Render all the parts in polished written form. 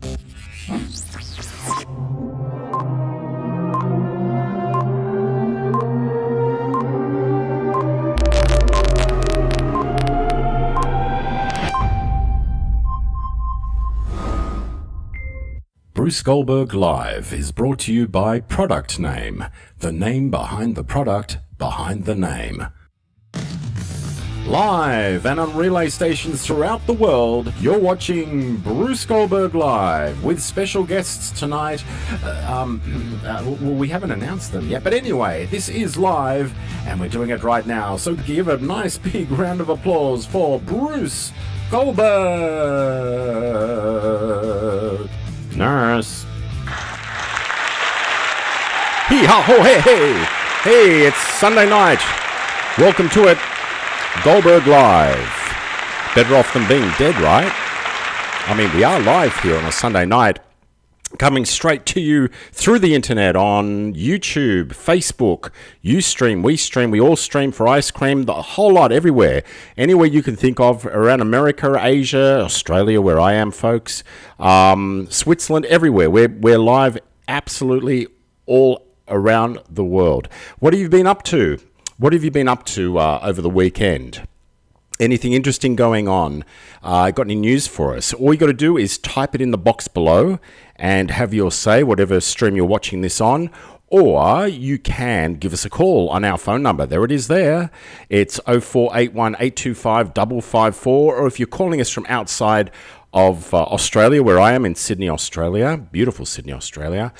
Bruce Goldberg Live is brought to you by Product Name, the name behind the product behind the name. Live and on relay stations throughout the world, you're watching Bruce Goldberg Live with special guests tonight. We haven't announced them yet, but anyway, this is live and we're doing it right now. So give a nice big round of applause for Bruce Goldberg. Nurse. Hee ha ho hey hey. Hey, it's Sunday night. Welcome to it. Goldberg Live. Better off than being dead, right? I mean, we are live here on a Sunday night, coming straight to you through the internet on YouTube, Facebook, Ustream, we stream, we all stream for ice cream, the whole lot, everywhere. Anywhere you can think of around America, Asia, Australia, where I am, folks, Switzerland, everywhere. We're live absolutely all around the world. What have you been up to? What have you been up to over the weekend? Anything interesting going on? Got any news for us? All you got to do is type it in the box below and have your say, whatever stream you're watching this on. Or you can give us a call on our phone number. There it is there. It's 0481 825 554. Or if you're calling us from outside of Australia, where I am in Sydney, Australia, beautiful Sydney, Australia,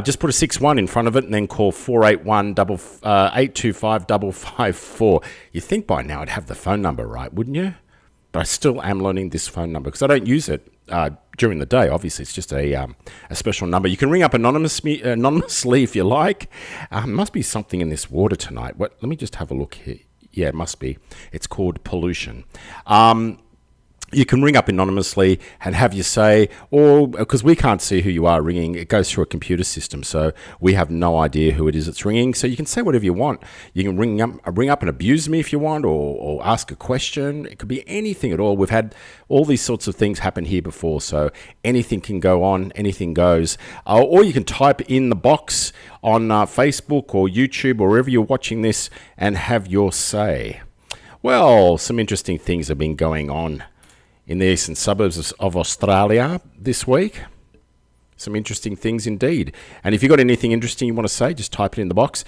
just put a 61 in front of it and then call 481 825 554. You think by now I'd have the phone number right, wouldn't you? But I still am learning this phone number because I don't use it during the day. Obviously, it's just a special number. You can ring up anonymously if you like. Must be something in this water tonight. Let me just have a look here. Yeah, it must be. It's called pollution. You can ring up anonymously and have your say, or because we can't see who you are ringing, it goes through a computer system, so we have no idea who it is that's ringing. So you can say whatever you want. You can ring up and abuse me if you want, or ask a question. It could be anything at all. We've had all these sorts of things happen here before, so anything can go on, anything goes. Or you can type in the box on Facebook or YouTube or wherever you're watching this and have your say. Well, some interesting things have been going on in the eastern suburbs of Australia this week. Some interesting things indeed. And if you've got anything interesting you want to say, just type it in the box.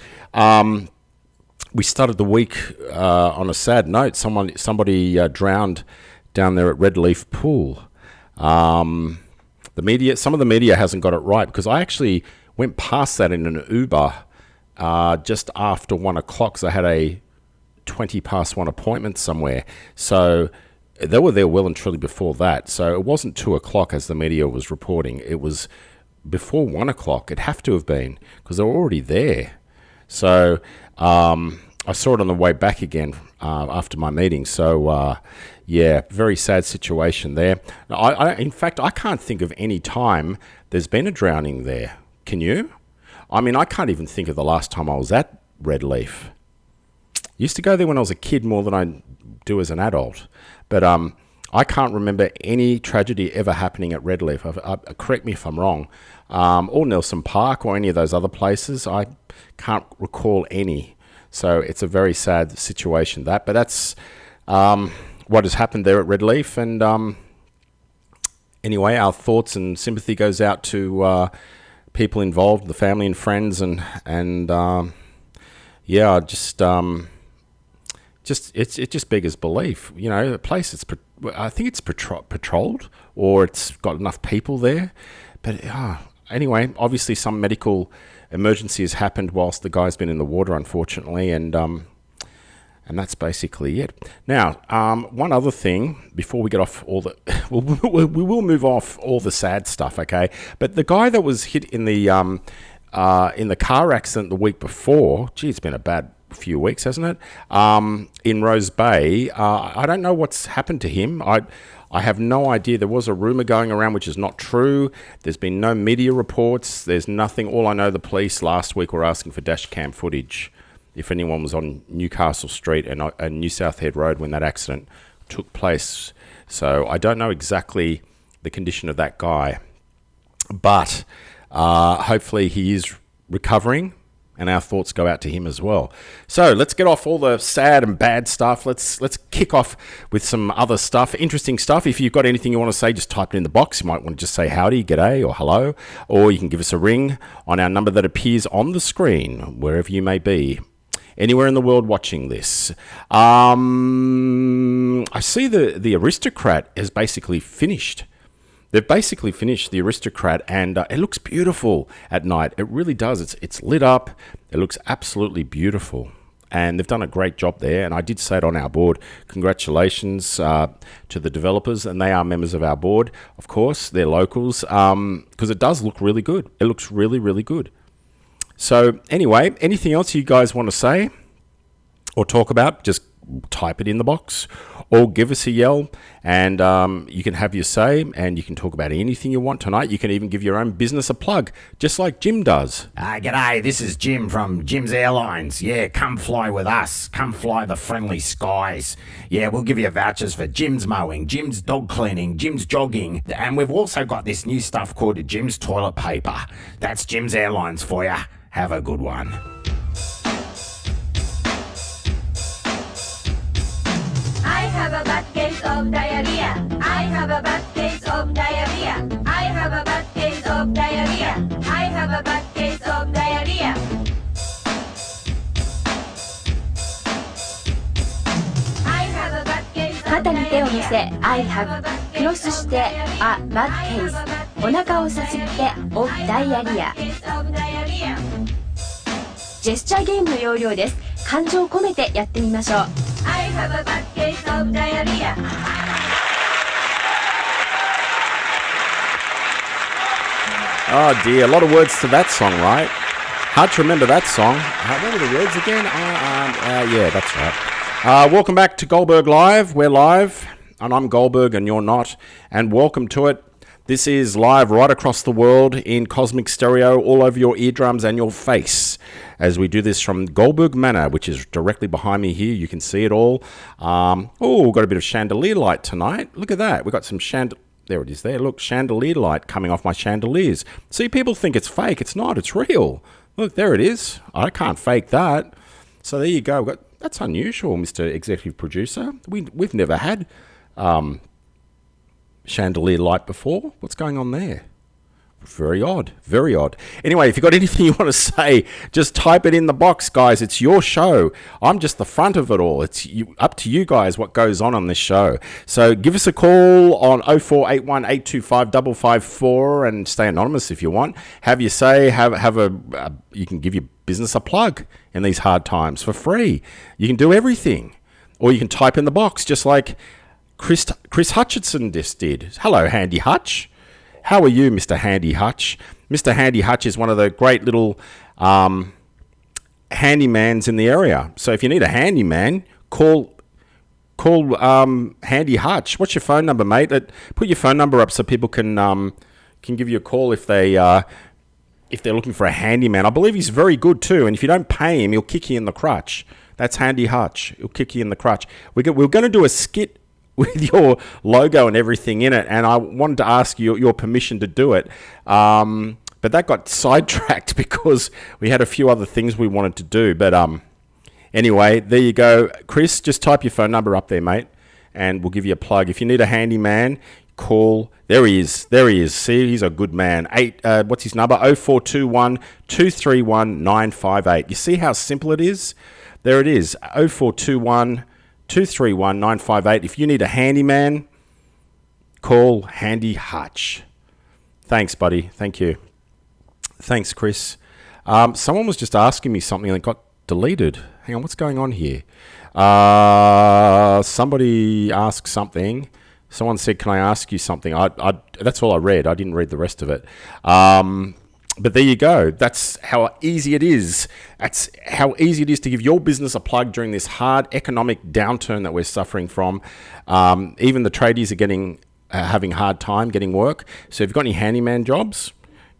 We started the week on a sad note. Somebody drowned down there at Red Leaf Pool. Some of the media hasn't got it right, because I actually went past that in an Uber just after 1 o'clock, because I had a 20 past 1 appointment somewhere. So they were there well and truly before that. So it wasn't 2 o'clock as the media was reporting. It was before 1 o'clock. It'd have to have been, because they were already there. So I saw it on the way back again after my meeting. So, yeah, very sad situation there. In fact, I can't think of any time there's been a drowning there. Can you? I mean, I can't even think of the last time I was at Red Leaf. Used to go there when I was a kid more than I do as an adult. But I can't remember any tragedy ever happening at Red Leaf. Correct me if I'm wrong. Or Nelson Park or any of those other places. I can't recall any. So it's a very sad situation, that. But that's what has happened there at Red Leaf. And anyway, our thoughts and sympathy goes out to people involved, the family and friends. And yeah, it just beggars belief. You know, a place I think it's patrolled, or it's got enough people there. But anyway, obviously some medical emergency has happened whilst the guy's been in the water, unfortunately, and that's basically it. Now, one other thing before we get off all the, we will move off all the sad stuff, okay? But the guy that was hit in the car accident the week before, gee, it's been a bad few weeks, hasn't it? In Rose Bay, I don't know what's happened to him. I have no idea. There was a rumor going around which is not true. There's been no media reports. There's nothing. All I know, the police last week were asking for dash cam footage if anyone was on Newcastle Street and New South Head Road when that accident took place. So I don't know exactly the condition of that guy. But hopefully he is recovering, and our thoughts go out to him as well. So let's get off all the sad and bad stuff. Let's kick off with some other stuff, interesting stuff. If you've got anything you want to say, just type it in the box. You might want to just say howdy, g'day, or hello, or you can give us a ring on our number that appears on the screen, wherever you may be. Anywhere in the world watching this. I see the Aristocrat is basically finished. They've basically finished the Aristocrat, and it looks beautiful at night. It really does. It's lit up. It looks absolutely beautiful. And they've done a great job there. And I did say it on our board. Congratulations to the developers. And they are members of our board, of course. They're locals. Because it does look really good. It looks really, really good. So anyway, anything else you guys want to say or talk about, just type it in the box or give us a yell, and you can have your say, and you can talk about anything you want tonight. You can even give your own business a plug, just like Jim does. G'day, this is Jim from Jim's Airlines. Yeah, come fly with us. Come fly the friendly skies. Yeah, we'll give you vouchers for Jim's mowing, Jim's dog cleaning, Jim's jogging, and we've also got this new stuff called Jim's toilet paper. That's Jim's Airlines for you. Have a good one. I have a bad case of diarrhea. I have a bad case of diarrhea. I have a bad case of diarrhea. I have a bad case of diarrhea. I have a bad case of 肩に手を乗せ I have クロスして A bad case お腹をさすって of diarrhea ジェスチャーゲームの要領です。感情を込めてやってみましょう。 I have a bad case of diarrhea. Oh dear, a lot of words to that song, right? Hard to remember that song. What were the words again? Yeah, that's right. Welcome back to Goldberg Live. We're live, and I'm Goldberg, and you're not. And welcome to it. This is live right across the world in cosmic stereo, all over your eardrums and your face, as we do this from Goldberg Manor, which is directly behind me here. You can see it all. We've got a bit of chandelier light tonight. Look at that. We've got some there it is there. Look, chandelier light coming off my chandeliers. See, people think it's fake. It's not. It's real. Look, there it is. I can't fake that. So there you go. That's unusual, Mr. Executive Producer. We've never had chandelier light before. What's going on there? Very odd. Very odd. Anyway, if you've got anything you want to say, just type it in the box, guys. It's your show. I'm just the front of it all. It's up to you guys what goes on this show. So give us a call on 0481 825 554 and stay anonymous if you want. Have your say. You can give your business a plug in these hard times for free. You can do everything. Or you can type in the box just like Chris Hutchinson just did. Hello, Handy Hutch. How are you, Mr. Handy Hutch? Mr. Handy Hutch is one of the great little handymans in the area. So if you need a handyman, call Handy Hutch. What's your phone number, mate? Put your phone number up so people can give you a call if they're looking for a handyman. I believe he's very good too. And if you don't pay him, he'll kick you in the crutch. That's Handy Hutch. He'll kick you in the crutch. We're going to do a skit with your logo and everything in it, and I wanted to ask you your permission to do it, but that got sidetracked because we had a few other things we wanted to do. But anyway, there you go. Chris, just type your phone number up there, mate, and we'll give you a plug. If you need a handyman, call. There he is. See, he's a good man. What's his number? 0421 231 958. You see how simple it is? There it is. 0421 231 958. If you need a handyman, call Handy Hutch. Thanks, buddy. Thank you. Thanks, Chris. Someone was just asking me something and it got deleted. Hang on, what's going on here? Somebody asked something. Someone said, can I ask you something? That's all I read. I didn't read the rest of it. But there you go. That's how easy it is. That's how easy it is to give your business a plug during this hard economic downturn that we're suffering from. Even the tradies are having a hard time getting work. So if you've got any handyman jobs,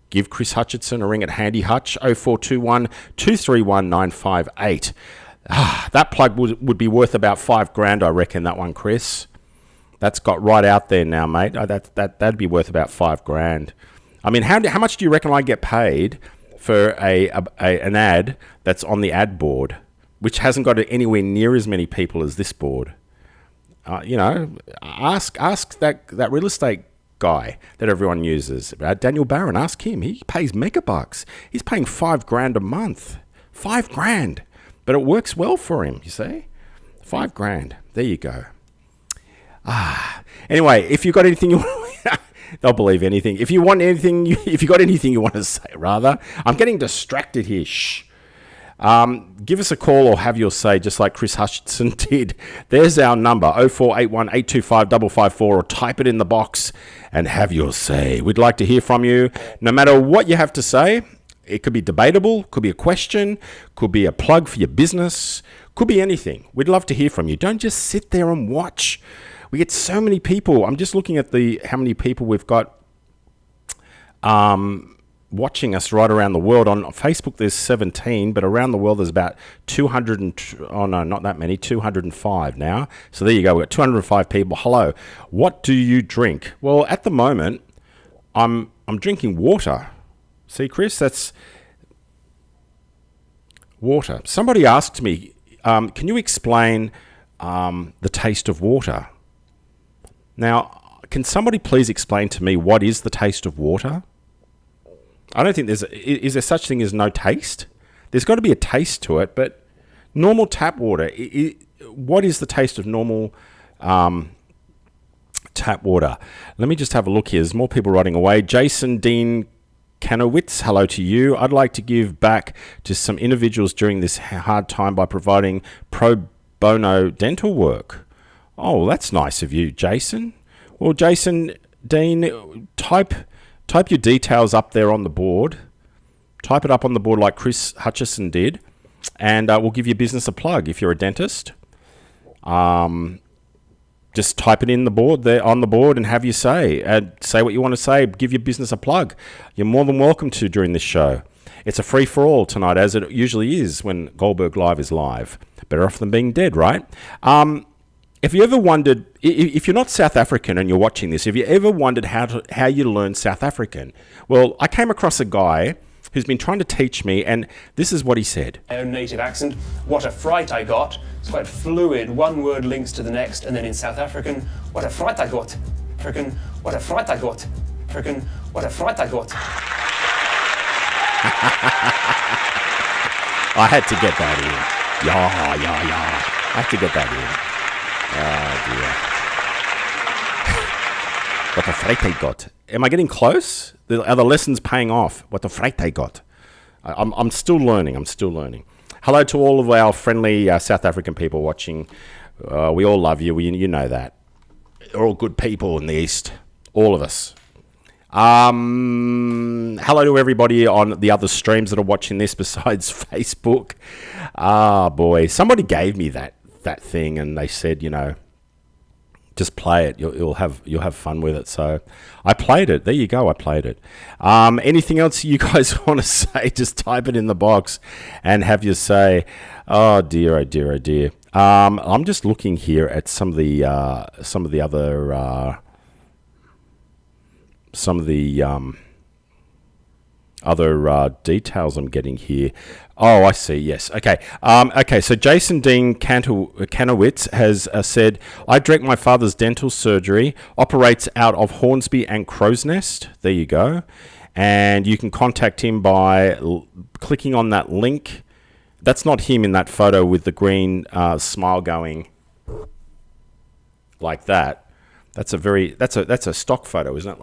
give Chris Hutchinson a ring at Handy Hutch, 0421 231 958. That plug would be worth about $5,000, I reckon, that one, Chris. That's got right out there now, mate. That'd be worth about $5,000. I mean, how much do you reckon I get paid for an ad that's on the ad board, which hasn't got anywhere near as many people as this board? Ask that real estate guy that everyone uses, Daniel Barron. Ask him. He pays megabucks. He's paying $5,000 a month. $5,000, but it works well for him. You see, $5,000. There you go. Anyway, if you've got anything you want, they'll believe anything. If you want anything, if you got anything you want to say, rather, I'm getting distracted here. Shh. Give us a call or have your say, just like Chris Hutchinson did. There's our number, 0481 825 554, or type it in the box and have your say. We'd like to hear from you, no matter what you have to say. It could be debatable, could be a question, could be a plug for your business, could be anything. We'd love to hear from you. Don't just sit there and watch. We get so many people. I'm just looking at how many people we've got watching us right around the world. On Facebook there's 17, but around the world there's about 205 now. So there you go, we've got 205 people. Hello. What do you drink? Well, at the moment I'm drinking water. See, Chris, that's water. Somebody asked me, can you explain the taste of water? Now, can somebody please explain to me what is the taste of water? I don't think is there such thing as no taste? There's got to be a taste to it, but normal tap water, what is the taste of normal tap water? Let me just have a look here. There's more people writing away. Jason Dean Kanowitz, hello to you. I'd like to give back to some individuals during this hard time by providing pro bono dental work. Oh, that's nice of you, Jason. Well, Jason Dean, type your details up there on the board. Type it up on the board like Chris Hutchison did, and we'll give your business a plug if you're a dentist. Just type it in the board there on the board and have your say. Say what you want to say. Give your business a plug. You're more than welcome to during this show. It's a free for all tonight, as it usually is when Goldberg Live is live. Better off than being dead, right? If you ever wondered, if you're not South African and you're watching this, have you ever wondered how you learn South African? Well, I came across a guy who's been trying to teach me, and this is what he said. My own native accent, what a fright I got. It's quite fluid, one word links to the next, and then in South African, what a fright I got. Frickin', what a fright I got. Frickin', what a fright I got. I had to get that in. Yeah. I had to get that in. Oh, dear. What a fright I got. Am I getting close? Are the lessons paying off? What a fright I got. I'm still learning. Hello to all of our friendly South African people watching. We all love you. You know that. We're all good people in the East. All of us. Hello to everybody on the other streams that are watching this besides Facebook. Boy. Somebody gave me that thing and they said, just play it. You'll have fun with it. So I played it. There you go. I played it. Anything else you guys want to say? Just type it in the box and have you say, oh dear. I'm just looking here at some of the other details I'm getting here. Oh, I see. Yes. Okay. So Jason Dean Kanowitz has said, I direct my father's dental surgery, operates out of Hornsby and Crow's Nest. There you go. And you can contact him by clicking on that link. That's not him in that photo with the green smile going like that. That's a stock photo, isn't it?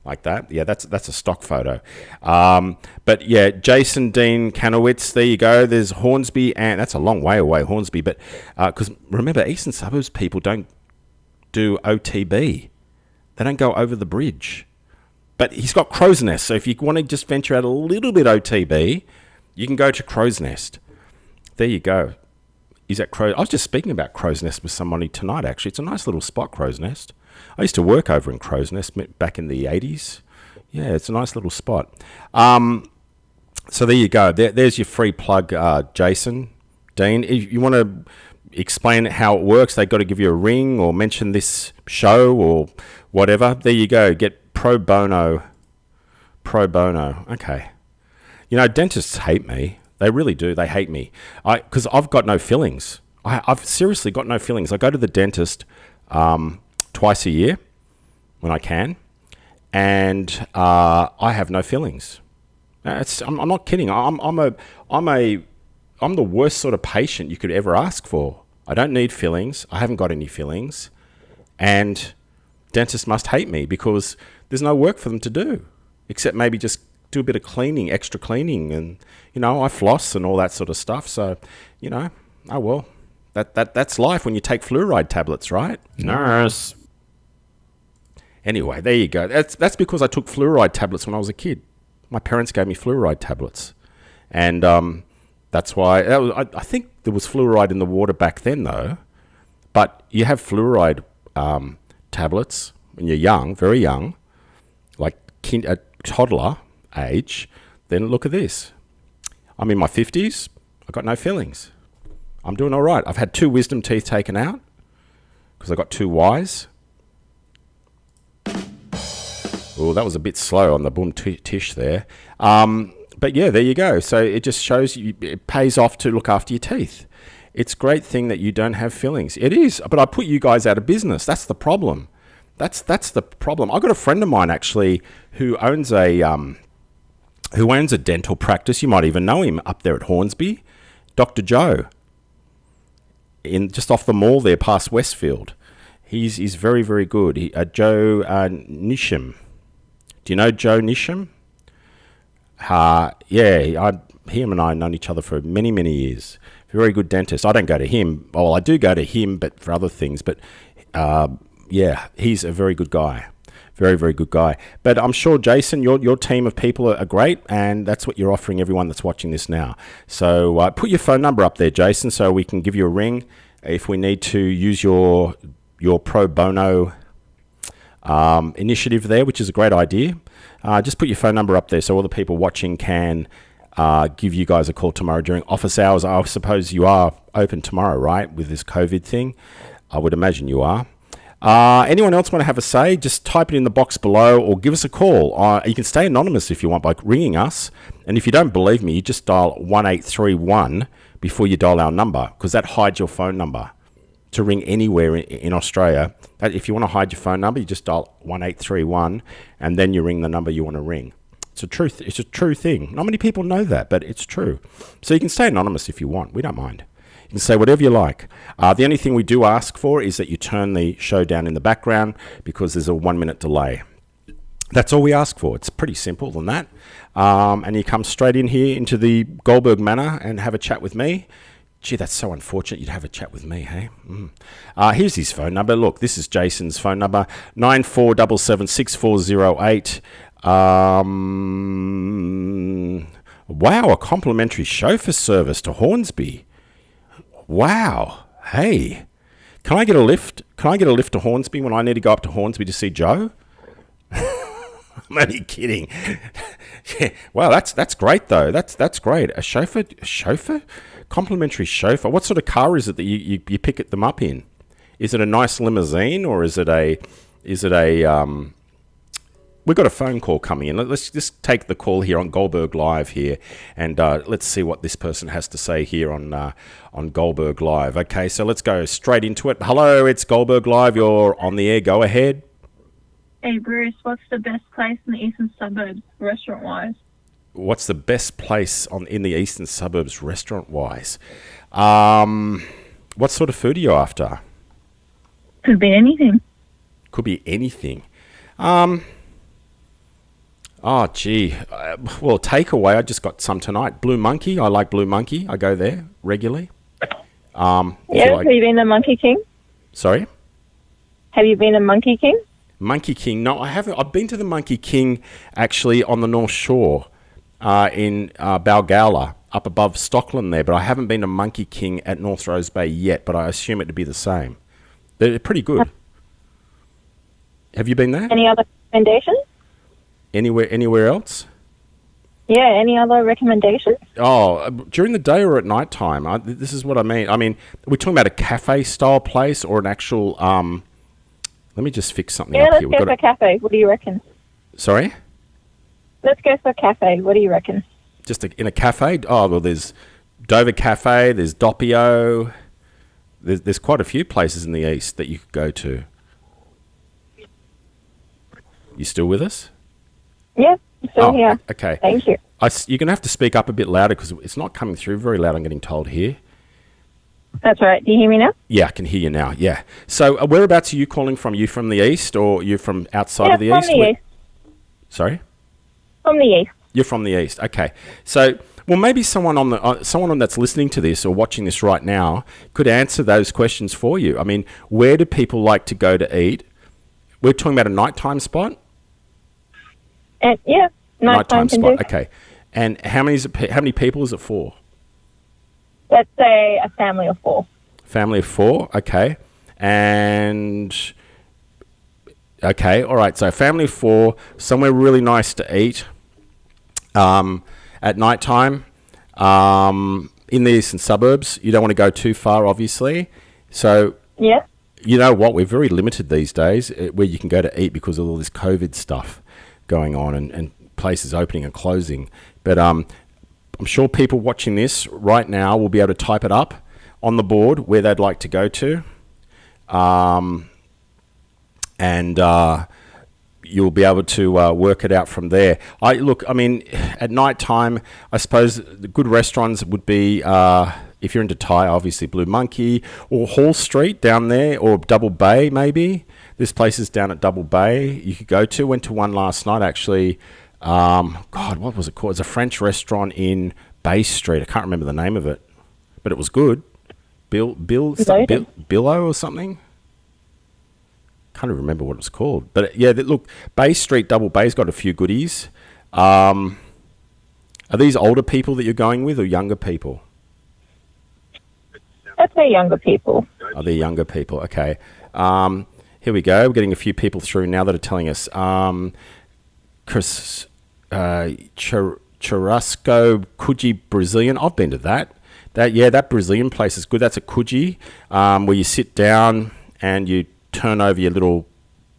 Like that. Yeah, that's a stock photo. But yeah, Jason Dean Kanowitz, there you go. There's Hornsby, and that's a long way away, Hornsby. But because remember, Eastern Suburbs people don't do OTB. They don't go over the bridge. But he's got Crow's Nest, so if you want to just venture out a little bit OTB, you can go to Crow's Nest. There you go. He's at I was just speaking about Crow's Nest with somebody tonight, actually. It's a nice little spot, Crow's Nest. I used to work over in Crow's Nest back in the 80s. Yeah, it's a nice little spot. So there you go. There's your free plug, Jason Dean. If you want to explain how it works, they've got to give you a ring or mention this show or whatever. There you go. Get pro bono Pro bono. Okay. You know, dentists hate me. They really do. They hate me. Because I've got no fillings. I've seriously got no fillings. I go to the dentist twice a year when I can, and I have no fillings. I'm not kidding. I'm the worst sort of patient you could ever ask for. I don't need fillings. I haven't got any fillings, and dentists must hate me because there's no work for them to do, except maybe just do a bit of cleaning, extra cleaning, and I floss and all that sort of stuff. So, oh well, that's life when you take fluoride tablets, right? Nurse. Anyway, there you go. That's because I took fluoride tablets when I was a kid. My parents gave me fluoride tablets, and that's why I think there was fluoride in the water back then, though. But you have fluoride tablets when you're young, very young, like a toddler age. Then look at this. I'm in my 50s. I've got no fillings. I'm doing all right. I've had 2 wisdom teeth taken out because I got 2 Ys. Oh, that was a bit slow on the boom tish there. But yeah, there you go. So it just shows you it pays off to look after your teeth. It's a great thing that you don't have fillings. It is, but I put you guys out of business. That's the problem. That's the problem. I got a friend of mine actually who owns a dental practice. You might even know him up there at Hornsby, Dr. Joe, just off the mall there past Westfield. He's very, very good. Joe Nisham. Do you know Joe Nisham? Yeah, him and I have known each other for many, many years. Very good dentist. I don't go to him. Well, I do go to him, but for other things. But yeah, he's a very good guy. Very, very good guy. But I'm sure, Jason, your team of people are great, and that's what you're offering everyone that's watching this now. So put your phone number up there, Jason, so we can give you a ring if we need to use your pro bono initiative there, which is a great idea. Just put your phone number up there so all the people watching can give you guys a call tomorrow during office hours. I suppose you are open tomorrow, right, with this COVID thing? I would imagine you are. Anyone else want to have a say? Just type it in the box below or give us a call. You can stay anonymous if you want by ringing us. And if you don't believe me, you just dial 1831 before you dial our number, because that hides your phone number to ring anywhere in Australia. If you want to hide your phone number, you just dial 1831 and then you ring the number you want to ring. It's a true thing. Not many people know that, but it's true. So you can stay anonymous if you want. We don't mind. You can say whatever you like. The only thing we do ask for is that you turn the show down in the background because there's a 1-minute delay. That's all we ask for. It's pretty simple than that. And you come straight in here into the Goldberg Manor and have a chat with me. Gee, that's so unfortunate you'd have a chat with me, hey? Here's his phone number. Look, this is Jason's phone number, 94776408. Wow, a complimentary chauffeur service to Hornsby. Wow. Hey, can I get a lift? Can I get a lift to Hornsby when I need to go up to Hornsby to see Joe? I'm only kidding. Yeah. Wow, that's great though. That's great. A chauffeur? Complimentary chauffeur. What sort of car is it that you pick them up in? Is it a nice limousine or is it a we've got a phone call coming in. Let's just take the call here on Goldberg Live here, and let's see what this person has to say here on Goldberg Live. Okay, so let's go straight into it. Hello, it's Goldberg Live. You're on the air. Go ahead. Hey, Bruce, what's the best place in the eastern suburbs, restaurant-wise? What's the best place in the eastern suburbs, restaurant-wise? What sort of food are you after? Could be anything. Could be anything. Oh, gee. Well, takeaway, I just got some tonight. Blue Monkey. I like Blue Monkey. I go there regularly. Have you been to Monkey King? Sorry? Have you been to Monkey King? Monkey King. No, I haven't. I've been to the Monkey King, actually, on the North Shore in Balgowlah, up above Stockland there, but I haven't been to Monkey King at North Rose Bay yet, but I assume it to be the same. They're pretty good. Have you been there? Any other recommendations? Anywhere else? Yeah, any other recommendations? Oh, during the day or at night time? This is what I mean. I mean, are we talking about a cafe-style place or an actual... let me just fix something up here. Yeah, let's go for a cafe. What do you reckon? Sorry? Let's go for a cafe. What do you reckon? Just in a cafe? Oh, well, there's Dover Cafe, there's Doppio. There's quite a few places in the east that you could go to. You still with us? Yeah, I'm still here. Okay. Thank you. You're going to have to speak up a bit louder because it's not coming through very loud, I'm getting told here. That's right. Do you hear me now? Yeah, I can hear you now, yeah. So whereabouts are you calling from? You from the east or you from outside Yeah, of the from east? the east. Sorry? From the east. You're from the east, okay. So, well, maybe someone that's listening to this or watching this right now could answer those questions for you. I mean, where do people like to go to eat? We're talking about a nighttime spot? Yeah, nighttime can spot, do. okay. And how many people is it for? Let's say a family of 4. Family of 4, okay. And, okay, all right. So family of 4, somewhere really nice to eat at night time in the eastern suburbs. You don't want to go too far, obviously. So, Yeah. you know what? We're very limited these days where you can go to eat because of all this COVID stuff going on and places opening and closing. But I'm sure people watching this right now will be able to type it up on the board where they'd like to go to. And you'll be able to work it out from there. I mean, at night time, I suppose the good restaurants would be, if you're into Thai, obviously Blue Monkey or Hall Street down there, or Double Bay maybe. There's places down at Double Bay you could go to. Went to one last night actually. God, what was it called? It's a French restaurant in Bay Street. I can't remember the name of it, but it was good. Billow or something. Can't even remember what it was called. But yeah, look, Bay Street, Double Bay's got a few goodies. Are these older people that you're going with or younger people? Let's say younger people. Are they younger people? Okay. Here we go. We're getting a few people through now that are telling us. Chris, Churrasco Coogee Brazilian. I've been to that. That Brazilian place is good. That's a Coogee, where you sit down and you turn over your little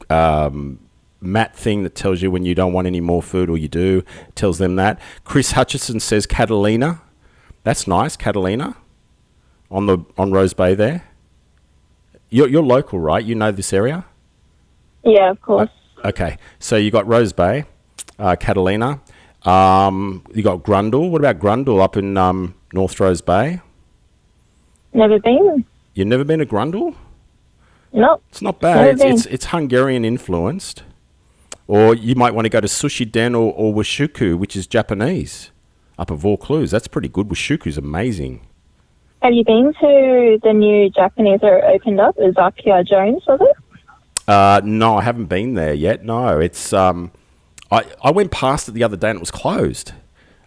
mat thing that tells you when you don't want any more food, or you do. It tells them that. Chris Hutchison says Catalina. That's nice, Catalina, on Rose Bay there. You're local, right? You know this area? Yeah, of course. Okay, so you got Rose Bay, Catalina. You got Grundle. What about Grundle up in North Rose Bay? Never been. You've never been to Grundle? Nope. It's not bad. It's Hungarian influenced. Or you might want to go to Sushi Den or Washuku, which is Japanese, up at Vaucluse. That's pretty good. Washuku's amazing. Have you been to the new Japanese that opened up? Zakia Jones, was it? No, I haven't been there yet. No, it's I went past it the other day and it was closed.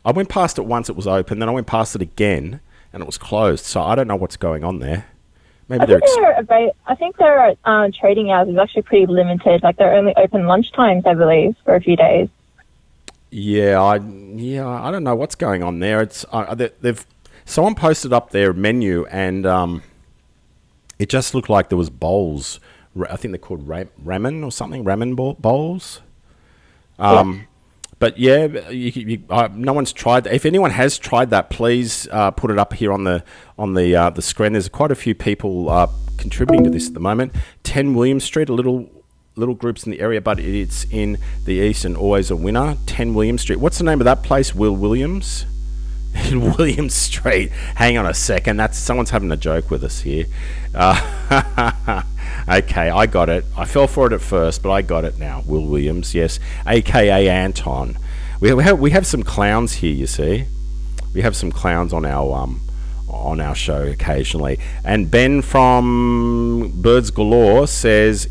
I went past it once, it was open. Then I went past it again and it was closed. So I don't know what's going on there. Maybe I think their trading hours is actually pretty limited. Like they're only open lunchtimes, I believe, for a few days. Yeah, I don't know what's going on there. It's someone posted up their menu and it just looked like there was bowls. I think they're called ramen or something. Ramen bowls. But yeah, no one's tried that. If anyone has tried that, please put it up here on the screen. There's quite a few people contributing to this at the moment. 10 William Street, a little groups in the area, but it's in the east and always a winner. 10 William Street. What's the name of that place? Will Williams in William Street. Hang on a second. Someone's having a joke with us here. Okay, I got it. I fell for it at first, but I got it now. Will Williams, yes, a.k.a. Anton. We have some clowns here, you see. We have some clowns on our show occasionally. And Ben from Birds Galore says,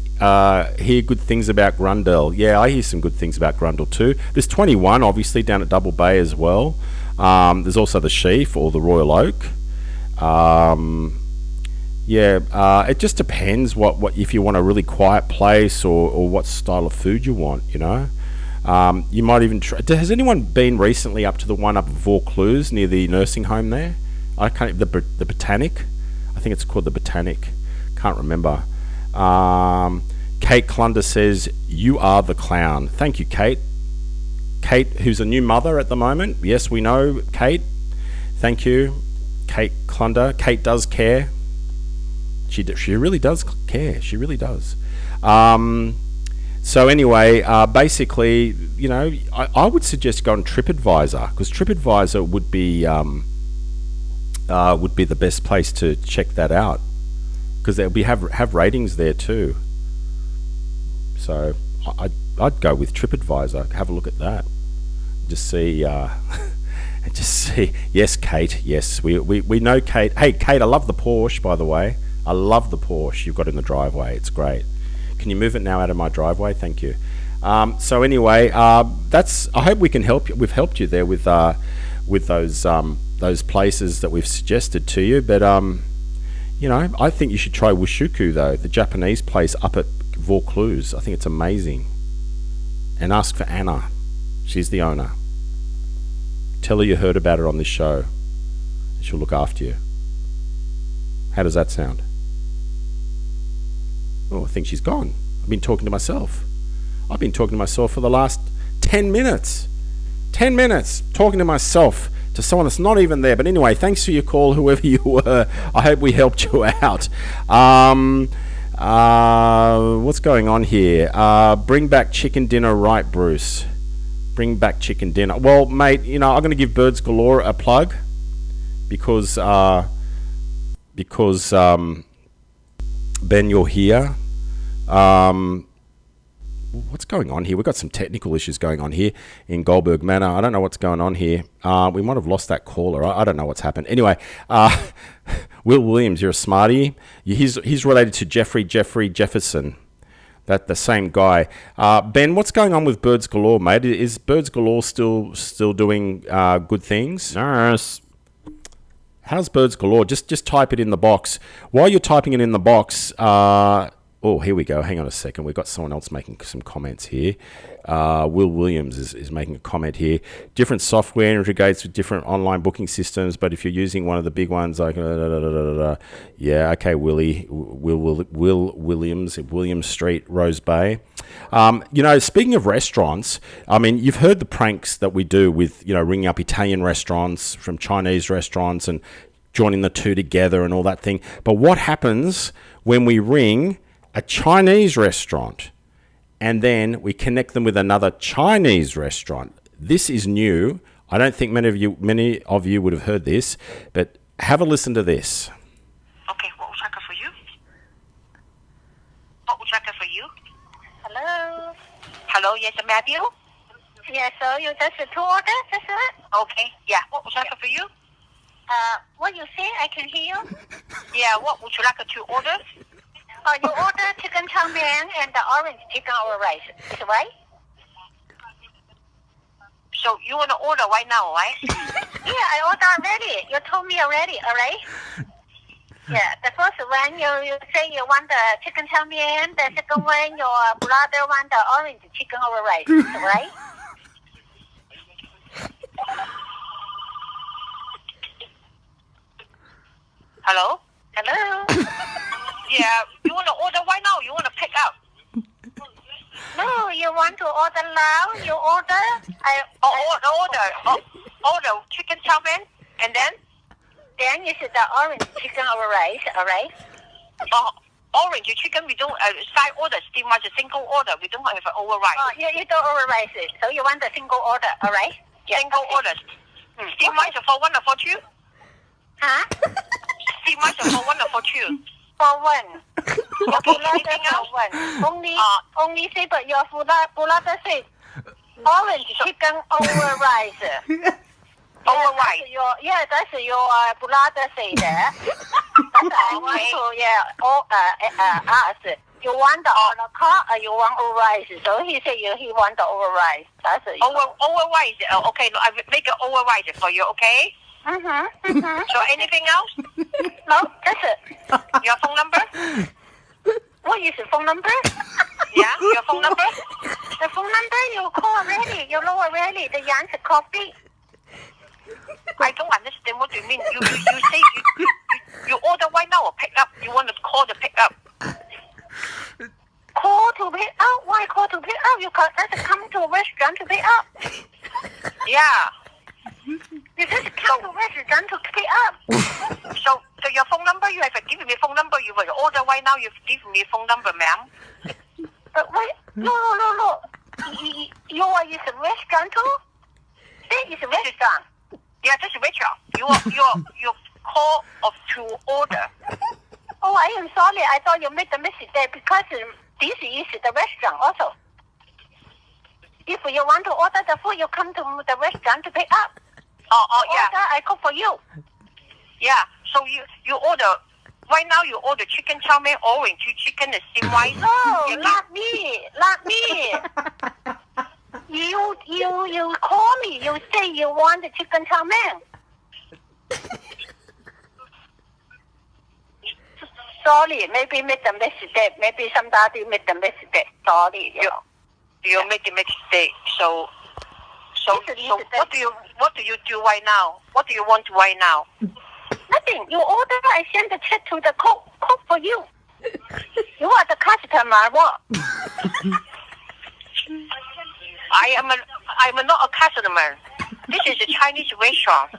hear good things about Grundle. Yeah, I hear some good things about Grundle too. There's 21, obviously, down at Double Bay as well. There's also the Sheaf or the Royal Oak. It just depends what if you want a really quiet place or what style of food you want, you know. You might even try. Has anyone been recently up to the one up at Vaucluse near the nursing home there? I can't. The Botanic, I think it's called the Botanic. Can't remember. Kate Clunder says you are the clown. Thank you, Kate. Kate, who's a new mother at the moment. Yes, we know, Kate. Thank you, Kate Clunder. Kate does care. She really does care. She really does. So anyway, basically, you know, I would suggest go on TripAdvisor, because TripAdvisor would be the best place to check that out, because they'll have ratings there too. So I'd go with TripAdvisor. Have a look at that. Just see. Just see. Yes, Kate. Yes, we know Kate. Hey, Kate. I love the Porsche, by the way. I love the Porsche you've got in the driveway. It's great. Can you move it now out of my driveway? Thank you. So anyway, that's. I hope we can help you. We've helped you there with those places that we've suggested to you. But you know, I think you should try Wushuku though, the Japanese place up at Vaucluse. I think it's amazing. And ask for Anna. She's the owner. Tell her you heard about her on this show. She'll look after you. How does that sound? Oh, I think she's gone. I've been talking to myself. I've been talking to myself for the last 10 minutes. 10 minutes talking to myself, to someone that's not even there. But anyway, thanks for your call, whoever you were. I hope we helped you out. What's going on here? Bring back chicken dinner, right, Bruce? Bring back chicken dinner. Well, mate, you know, I'm going to give Birds Galore a plug because Ben, you're here. What's going on here? We've got some technical issues going on here in Goldberg Manor. I don't know what's going on here. We might have lost that caller. I don't know what's happened. Anyway, Will Williams, you're a smarty. He's related to Jeffrey Jefferson. That the same guy. Ben, what's going on with Birds Galore, mate? Is Birds Galore still doing good things? Yes. How's Birds Galore? Just type it in the box. While you're typing it in the box, oh, here we go. Hang on a second. We've got someone else making some comments here. Will Williams is making a comment here. Different software integrates with different online booking systems, but if you're using one of the big ones, like yeah, okay, Will Williams, William Street, Rose Bay. You know, speaking of restaurants, I mean, you've heard the pranks that we do with, you know, ringing up Italian restaurants from Chinese restaurants and joining the two together and all that thing. But what happens when we ring a Chinese restaurant and then we connect them with another Chinese restaurant? This is new. I don't think many of you would have heard this, but have a listen to this. Okay, what would you like for you? What would you like for you? Hello. Hello, yes, Matthew? Yeah, so you just two orders, is it? Okay, yeah, what would you like for you? What you say? I can hear you. Yeah, what would you like to order? You order chicken chow mein and the orange chicken over rice, is it right? So you want to order right now, right? Yeah, I ordered already. You told me already, all right? Yeah, the first one you say you want the chicken chow mein. The second one your brother want the orange chicken over rice, is it right? Hello? Hello? Yeah, you want to order right now? You want to pick up? No, you want to order now? You order? Order chicken chow mein, and then? Then it's the orange chicken over rice, all right? Orange chicken, we don't, side order, steam rice, a single order. We don't have an over rice. Oh, you don't over rice it. So you want the single order, all right? Yeah, single order. Steam rice for one or for two? Huh? Steam rice for one or for two? For one. Okay, anything else? For one. Only say, but your brother said orange chicken over rice. Over rice. That's your brother say that. That's I want to ask. You want the on the car or you want over rice? So he said he want the over rice. That's it. Over rice. Okay, no, I will make it over rice for you. Okay. So anything else? No, that's it. Your phone number? What is the phone number? Yeah, your phone number? The phone number you call already. You know already. The answer coffee. I don't understand what you mean. You say you order right now or pick up? You want to call to pick up? Call to pick up? Why call to pick up? You can't just come to a restaurant to pick up. Yeah. You just come to restaurant to pick up. So your phone number, you have given me phone number. You will order right now. You've given me phone number, ma'am. But wait, no. You are is a restaurant too? This is a restaurant. Yeah, this is Rachel. You call to order. Oh, I am sorry. I thought you made the mistake there because this is the restaurant also. If you want to order the food, you come to the restaurant to pick up. Oh, yeah. Order, I cook for you. Yeah. So you order. Right now, you order chicken chow mein, orange chicken, and steamed rice. Oh, You not me. You call me. You say you want the chicken chow mein. Sorry, maybe made the mistake. Maybe somebody made the mistake. Sorry. You make a mistake. So what do you do right now? What do you want right now? Nothing. You order, I send the check to the cook for you. You are the customer. What? I'm not a customer. This is a Chinese restaurant.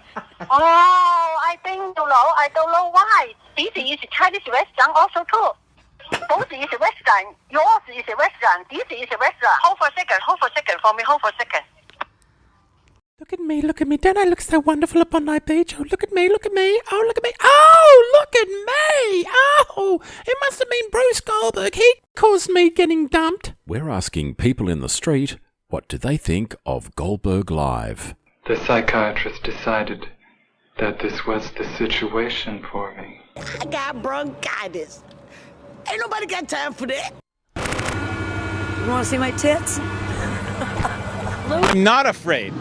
Oh, I don't know why. This is a Chinese restaurant also too. Both is a restaurant. Yours is a restaurant. This is a restaurant. Hold for a second for me. Hold for a second. Look at me. Don't I look so wonderful up on my beach? Oh, look at me. Oh, look at me. Oh, look at me. Oh, it must have been Bruce Goldberg. He caused me getting dumped. We're asking people in the street, what do they think of Goldberg Live? The psychiatrist decided that this was the situation for me. I got bronchitis. Ain't nobody got time for that. You want to see my tits? I'm not afraid.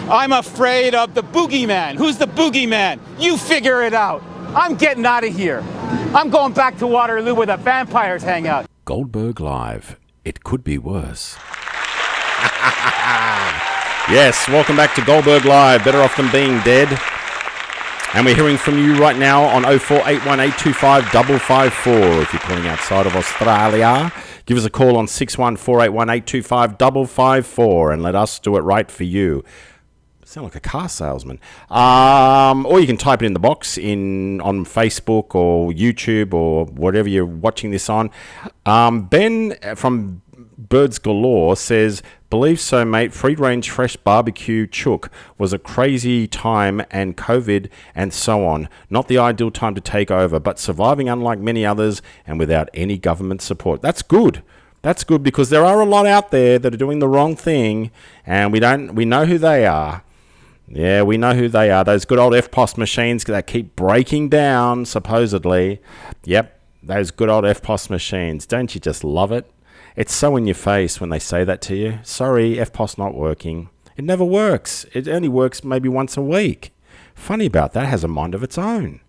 I'm afraid of the boogeyman. Who's the boogeyman? You figure it out. I'm getting out of here. I'm going back to Waterloo where the vampires hang out. Goldberg Live. It could be worse. Yes, welcome back to Goldberg Live. Better off than being dead. And we're hearing from you right now on 0481825554. If you're calling outside of Australia, give us a call on 61481825554 and let us do it right for you. Sound like a car salesman. Or you can type it in the box on Facebook or YouTube or whatever you're watching this on. Ben from Birds Galore says, believe so, mate. Free-range fresh barbecue chook was a crazy time and COVID and so on. Not the ideal time to take over, but surviving unlike many others and without any government support. That's good. That's good because there are a lot out there that are doing the wrong thing and we know who they are. Yeah, we know who they are. Those good old FPOS machines that keep breaking down, supposedly. Yep, those good old FPOS machines. Don't you just love it? It's so in your face when they say that to you. Sorry, FPOS not working. It never works. It only works maybe once a week. Funny about that, it has a mind of its own.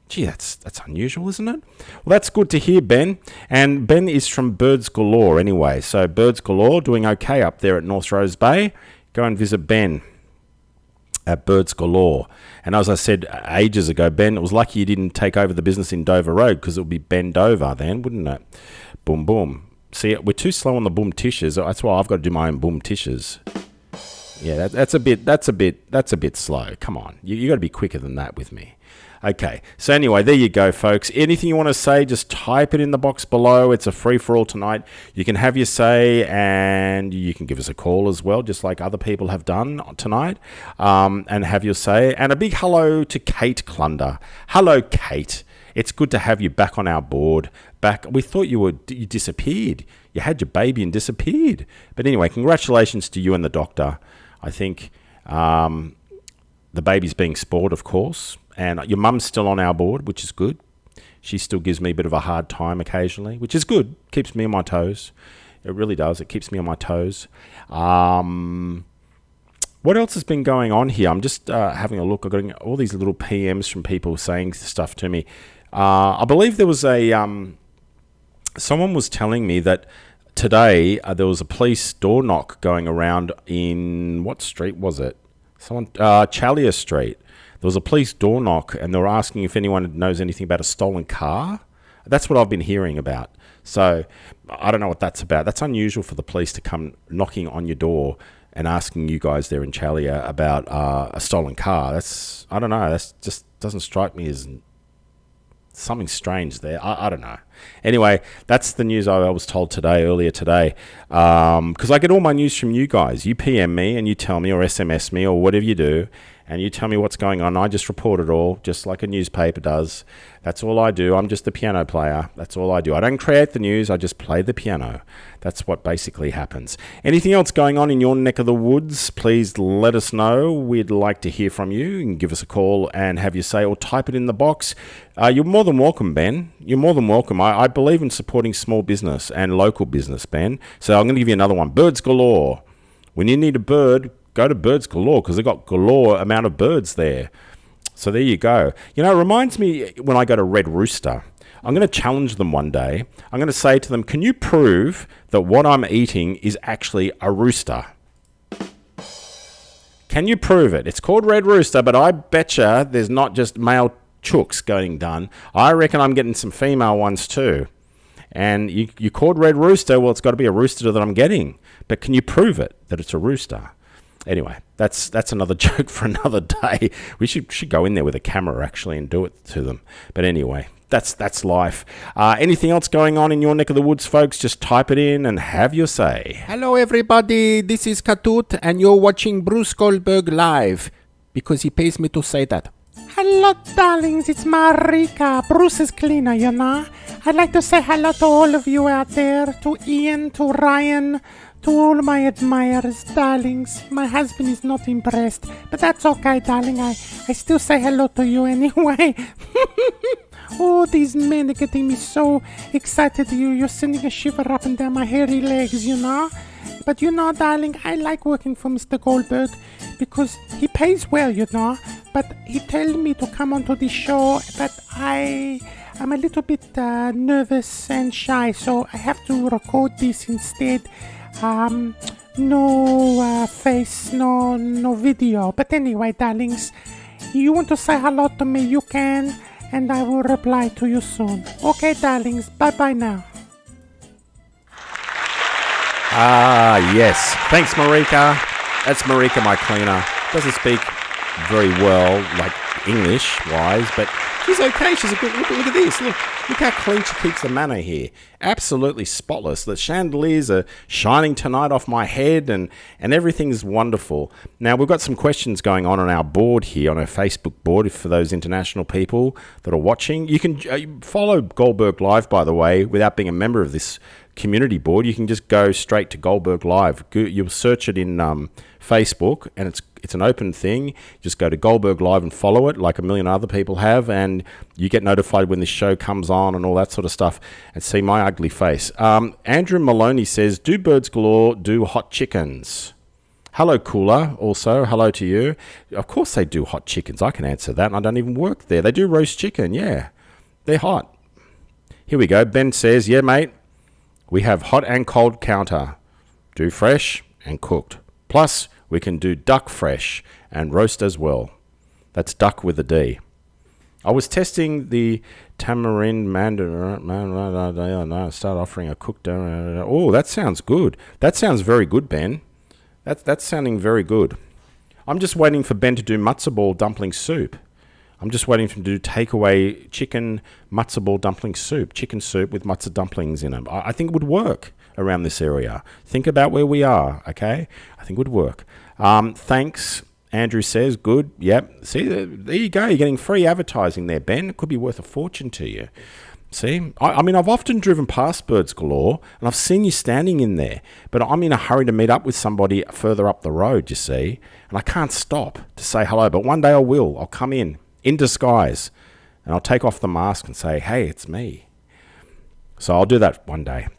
Gee, that's unusual, isn't it? Well, that's good to hear, Ben. And Ben is from Birds Galore anyway. So Birds Galore doing okay up there at North Rose Bay. Go and visit Ben at Birds Galore. And as I said ages ago, Ben, it was lucky you didn't take over the business in Dover Road because it would be Ben Dover then, wouldn't it? Boom, boom. See, we're too slow on the boom tishes. That's why I've got to do my own boom tishes. Yeah, that's a bit slow. Come on, you got to be quicker than that with me. Okay, so anyway, there you go, folks. Anything you want to say, just type it in the box below. It's a free-for-all tonight. You can have your say, and you can give us a call as well, just like other people have done tonight, and have your say. And a big hello to Kate Clunder. Hello, Kate. It's good to have you back on our board. We thought you disappeared. You had your baby and disappeared. But anyway, congratulations to you and the doctor. I think the baby's being spoiled, of course. And your mum's still on our board, which is good. She still gives me a bit of a hard time occasionally, which is good. Keeps me on my toes. It really does. It keeps me on my toes. What else has been going on here? I'm just having a look. I've got all these little PMs from people saying stuff to me. I believe there was someone was telling me that today there was a police door knock going around in, what street was it? Challier Street. There was a police door knock and they were asking if anyone knows anything about a stolen car. That's what I've been hearing about. So I don't know what that's about. That's unusual for the police to come knocking on your door and asking you guys there in Chalia about a stolen car. I don't know. That's just doesn't strike me as something strange there. I don't know. Anyway, that's the news I was told earlier today. Because I get all my news from you guys. You PM me and you tell me, or SMS me, or whatever you do, and you tell me what's going on. I just report it all, just like a newspaper does. That's all I do. I'm just a piano player. That's all I do. I don't create the news. I just play the piano. That's what basically happens. Anything else going on in your neck of the woods, please let us know. We'd like to hear from you. You can give us a call and have your say, or type it in the box. You're more than welcome, Ben. You're more than welcome. I believe in supporting small business and local business, Ben. So I'm going to give you another one. Birds galore. When you need a bird, go to Birds Galore, because they've got galore amount of birds there. So there you go. You know, it reminds me when I go to Red Rooster, I'm going to challenge them one day. I'm going to say to them, can you prove that what I'm eating is actually a rooster? Can you prove it? It's called Red Rooster, but I betcha there's not just male chooks going done. I reckon I'm getting some female ones too. And you called Red Rooster, well, it's got to be a rooster that I'm getting. But can you prove it, that it's a rooster? Anyway, that's another joke for another day. We should go in there with a camera, actually, and do it to them. But anyway, that's life. Anything else going on in your neck of the woods, folks? Just type it in and have your say. Hello, everybody. This is Katut, and you're watching Bruce Goldberg live, because he pays me to say that. Hello, darlings. It's Marika, Bruce's cleaner, you know. I'd like to say hello to all of you out there, to Ian, to Ryan, to all my admirers, darlings. My husband is not impressed, but that's okay, darling. I still say hello to you anyway. Oh, these men are getting me so excited. You're sending a shiver up and down my hairy legs, you know. But you know, darling, I like working for Mr. Goldberg because he pays well, you know. But he told me to come onto the show, but I'm a little bit nervous and shy, so I have to record this instead. No face, no video. But anyway, darlings, you want to say hello to me, you can, and I will reply to you soon. Okay, darlings, bye-bye now. Yes. Thanks, Marika. That's Marika, my cleaner. Doesn't speak very well, like English-wise, but she's okay. She's a good... Look at this. Look how clean she keeps the manor here. Absolutely spotless. The chandeliers are shining tonight off my head, and everything's wonderful. Now, we've got some questions going on our board here, on our Facebook board, for those international people that are watching. You can follow Goldberg Live, by the way, without being a member of this community board. You can just go straight to Goldberg Live. You'll search it in Facebook, and it's an open thing. Just go to Goldberg Live and follow it, like a million other people have, and you get notified when this show comes on and all that sort of stuff, and see my ugly face. Andrew Maloney says, do Birds Galore do hot chickens? Hello, Cooler, also. Hello to you. Of course they do hot chickens. I can answer that, and I don't even work there. They do roast chicken, yeah. They're hot. Here we go. Ben says, yeah, mate, we have hot and cold counter. Do fresh and cooked. Plus, we can do duck fresh and roast as well. That's duck with a D. I was testing the tamarind mandarin. Start offering a cooked. Oh, that sounds good. That sounds very good, Ben. That's sounding very good. I'm just waiting for Ben to do matzo ball dumpling soup. I'm just waiting for him to do takeaway chicken matzo ball dumpling soup. Chicken soup with matzo dumplings in it. I think it would work around this area. Think about where we are, okay? I think it would work. Thanks, Andrew says. Good. Yep. See, there you go. You're getting free advertising there, Ben. It could be worth a fortune to you. See? I mean, I've often driven past Birds Galore, and I've seen you standing in there, but I'm in a hurry to meet up with somebody further up the road, you see, and I can't stop to say hello, but one day I will. I'll come in disguise, and I'll take off the mask and say, hey, it's me. So I'll do that one day.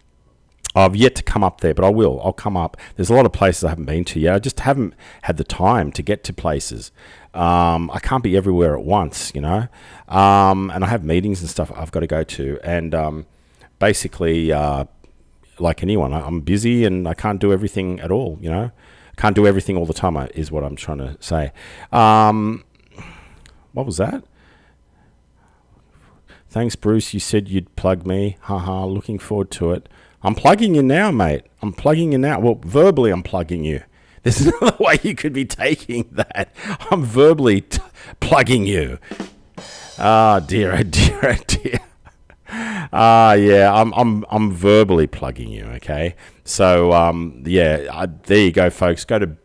I've yet to come up there, but I will. I'll come up. There's a lot of places I haven't been to yet. I just haven't had the time to get to places. I can't be everywhere at once, you know. And I have meetings and stuff I've got to go to. And basically, like anyone, I'm busy and I can't do everything at all, you know. Can't do everything all the time is what I'm trying to say. What was that? Thanks, Bruce. You said you'd plug me. Haha, looking forward to it. I'm plugging you now, mate. I'm plugging you now. Well, verbally, I'm plugging you. There's another way you could be taking that. I'm verbally plugging you. Oh dear, oh dear, oh dear. Yeah, I'm verbally plugging you. Okay, so there you go, folks. Go to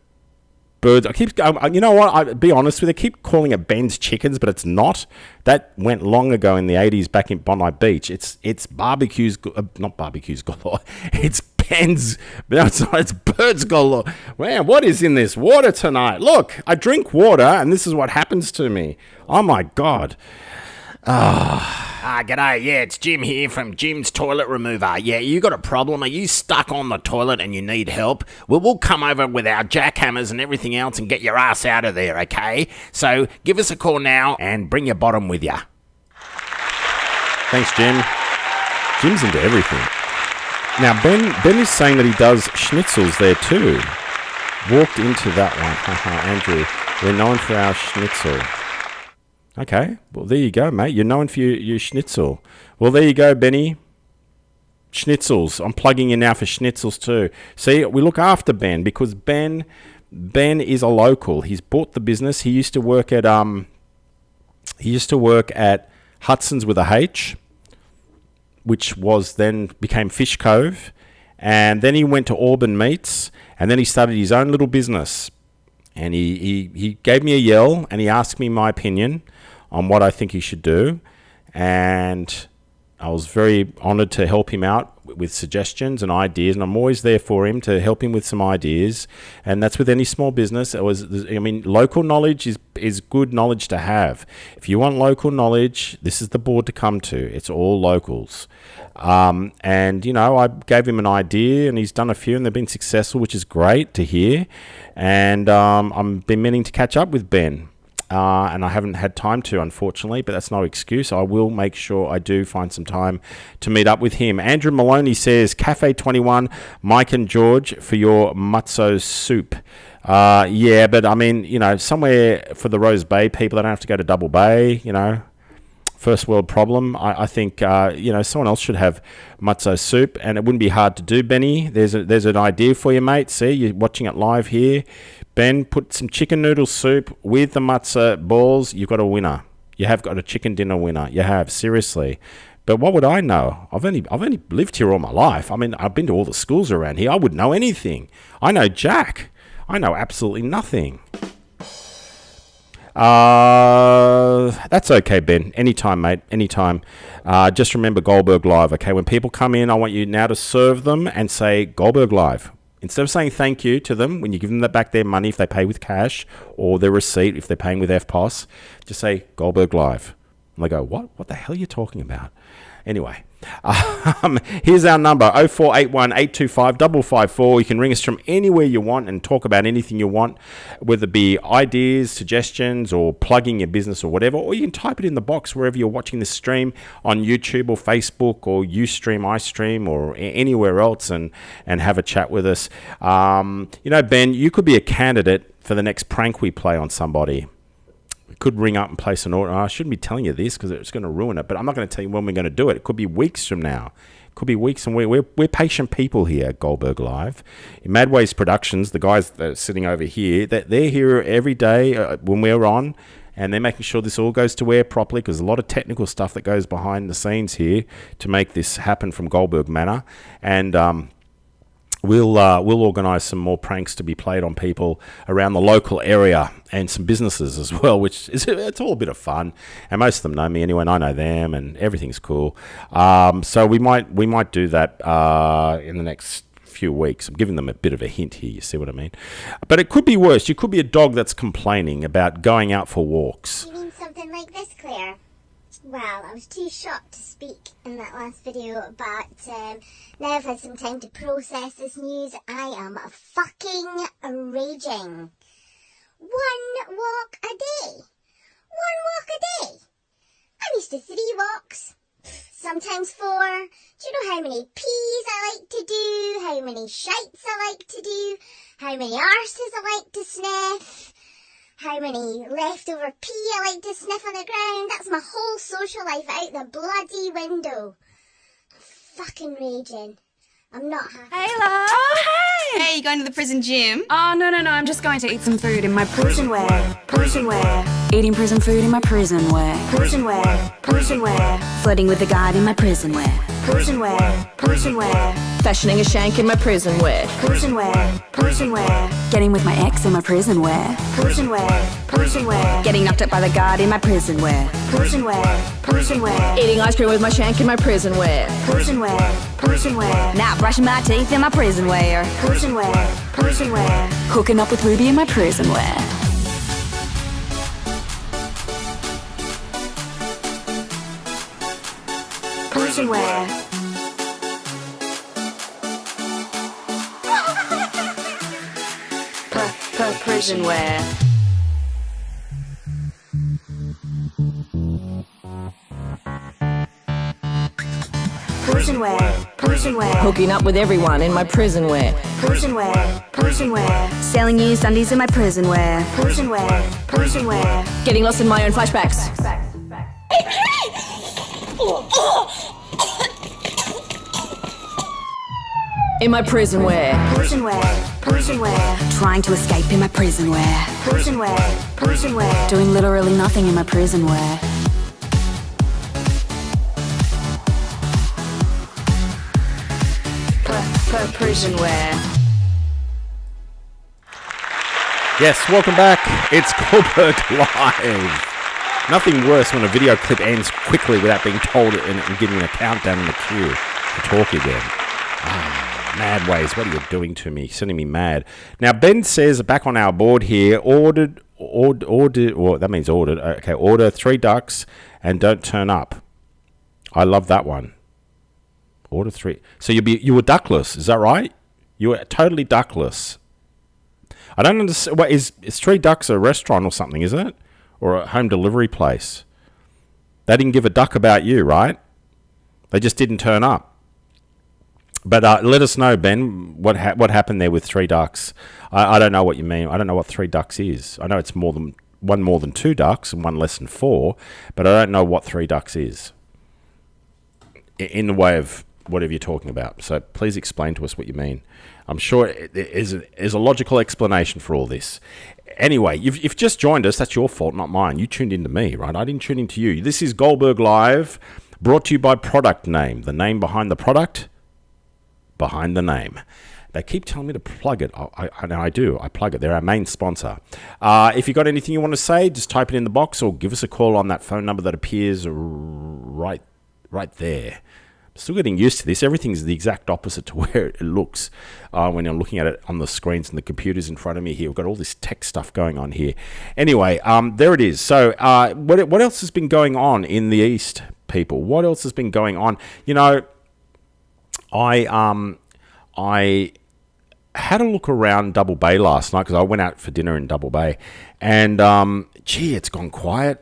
Birds. I keep, you know what? I'll be honest with you. I keep calling it Ben's Chickens, but it's not. That went long ago in the 80s back in Bondi Beach. It's barbecues, not barbecues galore. It's Ben's. No, it's not. It's Birds galore. Man, what is in this water tonight? Look, I drink water, and this is what happens to me. Oh my God. G'day, yeah, it's Jim here from Jim's Toilet Remover. Yeah, you got a problem? Are you stuck on the toilet and you need help? Well, we'll come over with our jackhammers and everything else and get your ass out of there, okay? So give us a call now and bring your bottom with you. Thanks, Jim. Jim's into everything. Now, Ben is saying that he does schnitzels there too. Walked into that one. Andrew, we're known for our schnitzel. Okay, well, there you go, mate. You're known for your schnitzel. Well, there you go, Benny. Schnitzels. I'm plugging in now for schnitzels too. See, we look after Ben because Ben is a local. He's bought the business. He used to work at Hudson's with a H, which was then became Fish Cove, and then he went to Auburn Meats, and then he started his own little business. And he gave me a yell, and he asked me my opinion on what I think he should do, and I was very honoured to help him out with suggestions and ideas, and I'm always there for him to help him with some ideas, and that's with any small business. Local knowledge is good knowledge to have. If you want local knowledge, this is the board to come to. It's all locals. And, I gave him an idea, and he's done a few, and they've been successful, which is great to hear. And I've been meaning to catch up with Ben. And I haven't had time to, unfortunately, but that's no excuse. I will make sure I do find some time to meet up with him. Andrew Maloney says, Cafe 21, Mike and George, for your matzo soup. Yeah, but I mean, somewhere for the Rose Bay people, they don't have to go to Double Bay, First world problem. I think, someone else should have matzo soup, and it wouldn't be hard to do, Benny. There's an idea for you, mate. See, you're watching it live here. Ben, put some chicken noodle soup with the matzo balls. You've got a winner. You have got a chicken dinner winner. You have, seriously. But what would I know? I've only lived here all my life. I mean, I've been to all the schools around here. I wouldn't know anything. I know Jack. I know absolutely nothing. That's okay, Ben. Anytime, mate. Anytime. Just remember Goldberg Live, okay? When people come in, I want you now to serve them and say Goldberg Live. Instead of saying thank you to them when you give them back their money if they pay with cash, or their receipt if they're paying with FPOS, just say Goldberg Live. And they go, what? What the hell are you talking about? Anyway, here's our number, 0481 825 554. You can ring us from anywhere you want and talk about anything you want, whether it be ideas, suggestions, or plugging your business or whatever, or you can type it in the box wherever you're watching this stream on YouTube or Facebook or Ustream, iStream, or anywhere else, and have a chat with us. Ben, you could be a candidate for the next prank we play on somebody. We could ring up and place an order. I shouldn't be telling you this because it's going to ruin it, but I'm not going to tell you when we're going to do it. It could be weeks from now. It could be weeks, and we're patient people here at Goldberg Live. In Madways Productions, the guys that are sitting over here, they're here every day when we're on, and they're making sure this all goes to air properly because there's a lot of technical stuff that goes behind the scenes here to make this happen from Goldberg Manor. And we'll organise some more pranks to be played on people around the local area and some businesses as well, which it's all a bit of fun. And most of them know me anyway, and I know them, and everything's cool. So we might do that in the next few weeks. I'm giving them a bit of a hint here, you see what I mean? But it could be worse. You could be a dog that's complaining about going out for walks. You mean something like this, Claire? Well, I was too shocked to speak in that last video, but now I've had some time to process this news. I am fucking raging. 1 walk a day. 1 walk a day. I'm used to 3 walks. Sometimes 4. Do you know how many pees I like to do? How many shites I like to do? How many arses I like to sniff? How many leftover pee I like to sniff on the ground? That's my whole social life out the bloody window. I'm fucking raging. I'm not happy. Hey, love. Oh, hey. you going to the prison gym? Oh, no, I'm just going to eat some food in my prison wear. Prison wear. Eating prison food in my prison wear. Prison wear. Prison wear. Flirting with the guard in my prison wear. Prison wear. Prison wear. Fashioning a shank in my prison wear. Prison wear. Prison wear. Getting with my ex in my prison wear. Prison wear. Prison wear. Getting knocked up by the guard in my prison wear. Prison wear. Prison wear. Eating ice cream with my shank in my prison wear. Prison wear. Prison wear. Now brushing my teeth in my prison wear. Prison wear. Prison wear. Hooking up with Ruby in my prison wear. Prison wear. Prison wear. Prison wear. Prison wear. Hooking up with everyone in my prison wear. Prison wear. Prison wear. Selling used undies in my prison wear. Prison wear. Prison wear. Getting lost in my own flashbacks. In my prison wear. Prison wear. Prison wear. Trying to escape in my prison wear. Prison wear. Prison wear. Doing literally nothing in my prison wear. Prison wear. Yes, welcome back. It's Goldberg Live. Nothing worse when a video clip ends quickly without being told and giving a countdown in the queue to talk again. Mad ways, what are you doing to me? Sending me mad. Now, Ben says, back on our board here, ordered, well, that means ordered. Okay, order 3 ducks and don't turn up. I love that one. Order 3. So you were duckless, is that right? You were totally duckless. I don't understand. What is 3 Ducks a restaurant or something, is it? Or a home delivery place? They didn't give a duck about you, right? They just didn't turn up. But let us know, Ben, what happened there with 3 ducks. I don't know what you mean. I don't know what 3 ducks is. I know it's one more than 2 ducks and one less than 4, but I don't know what 3 ducks is in the way of whatever you're talking about. So please explain to us what you mean. I'm sure there is a logical explanation for all this. Anyway, you've just joined us. That's your fault, not mine. You tuned into me, right? I didn't tune into you. This is Goldberg Live, brought to you by Product Name. The name behind the product, behind the name. They keep telling me to plug it. I do. I plug it. They're our main sponsor. If you've got anything you want to say, just type it in the box or give us a call on that phone number that appears right there. Still getting used to this. Everything's the exact opposite to where it looks when you're looking at it on the screens and the computers in front of me here. We've got all this tech stuff going on here. Anyway, there it is. So what else has been going on in the East, people? What else has been going on? You know, I had a look around Double Bay last night because I went out for dinner in Double Bay. And, it's gone quiet.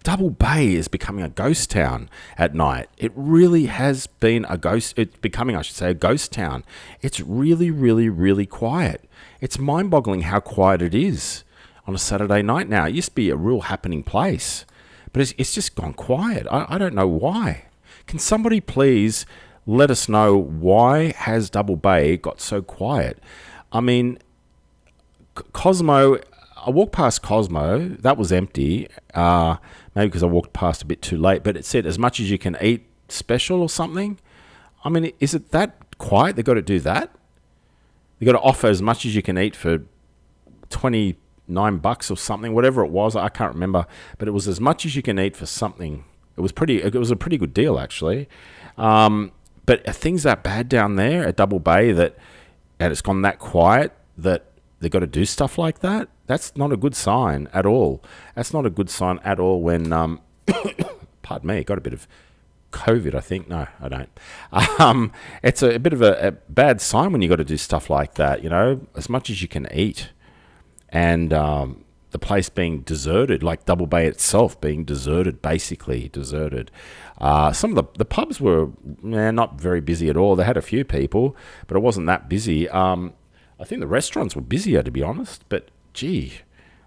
Double Bay is becoming a ghost town at night. It really has been it's becoming, I should say, a ghost town. It's really, really, really quiet. It's mind-boggling how quiet it is on a Saturday night now. It used to be a real happening place, but it's just gone quiet. I don't know why. Can somebody please let us know why has Double Bay got so quiet? I mean, Cosmo, I walked past Cosmo, that was empty, maybe because I walked past a bit too late, but it said as much as you can eat special or something. I mean, is it that quiet? They've got to do that? They've got to offer as much as you can eat for $29 or something, whatever it was, I can't remember, but it was as much as you can eat for something. It was a pretty good deal, actually. But are things that bad down there at Double Bay and it's gone that quiet that they've got to do stuff like that? That's not a good sign at all. That's not a good sign at all when, pardon me, got a bit of COVID, I think. No, I don't. It's a bit of a bad sign when you got to do stuff like that, you know, as much as you can eat. And the place being deserted, like Double Bay itself being deserted, basically deserted. Some of the pubs were not very busy at all. They had a few people, but it wasn't that busy. I think the restaurants were busier, to be honest. But, gee,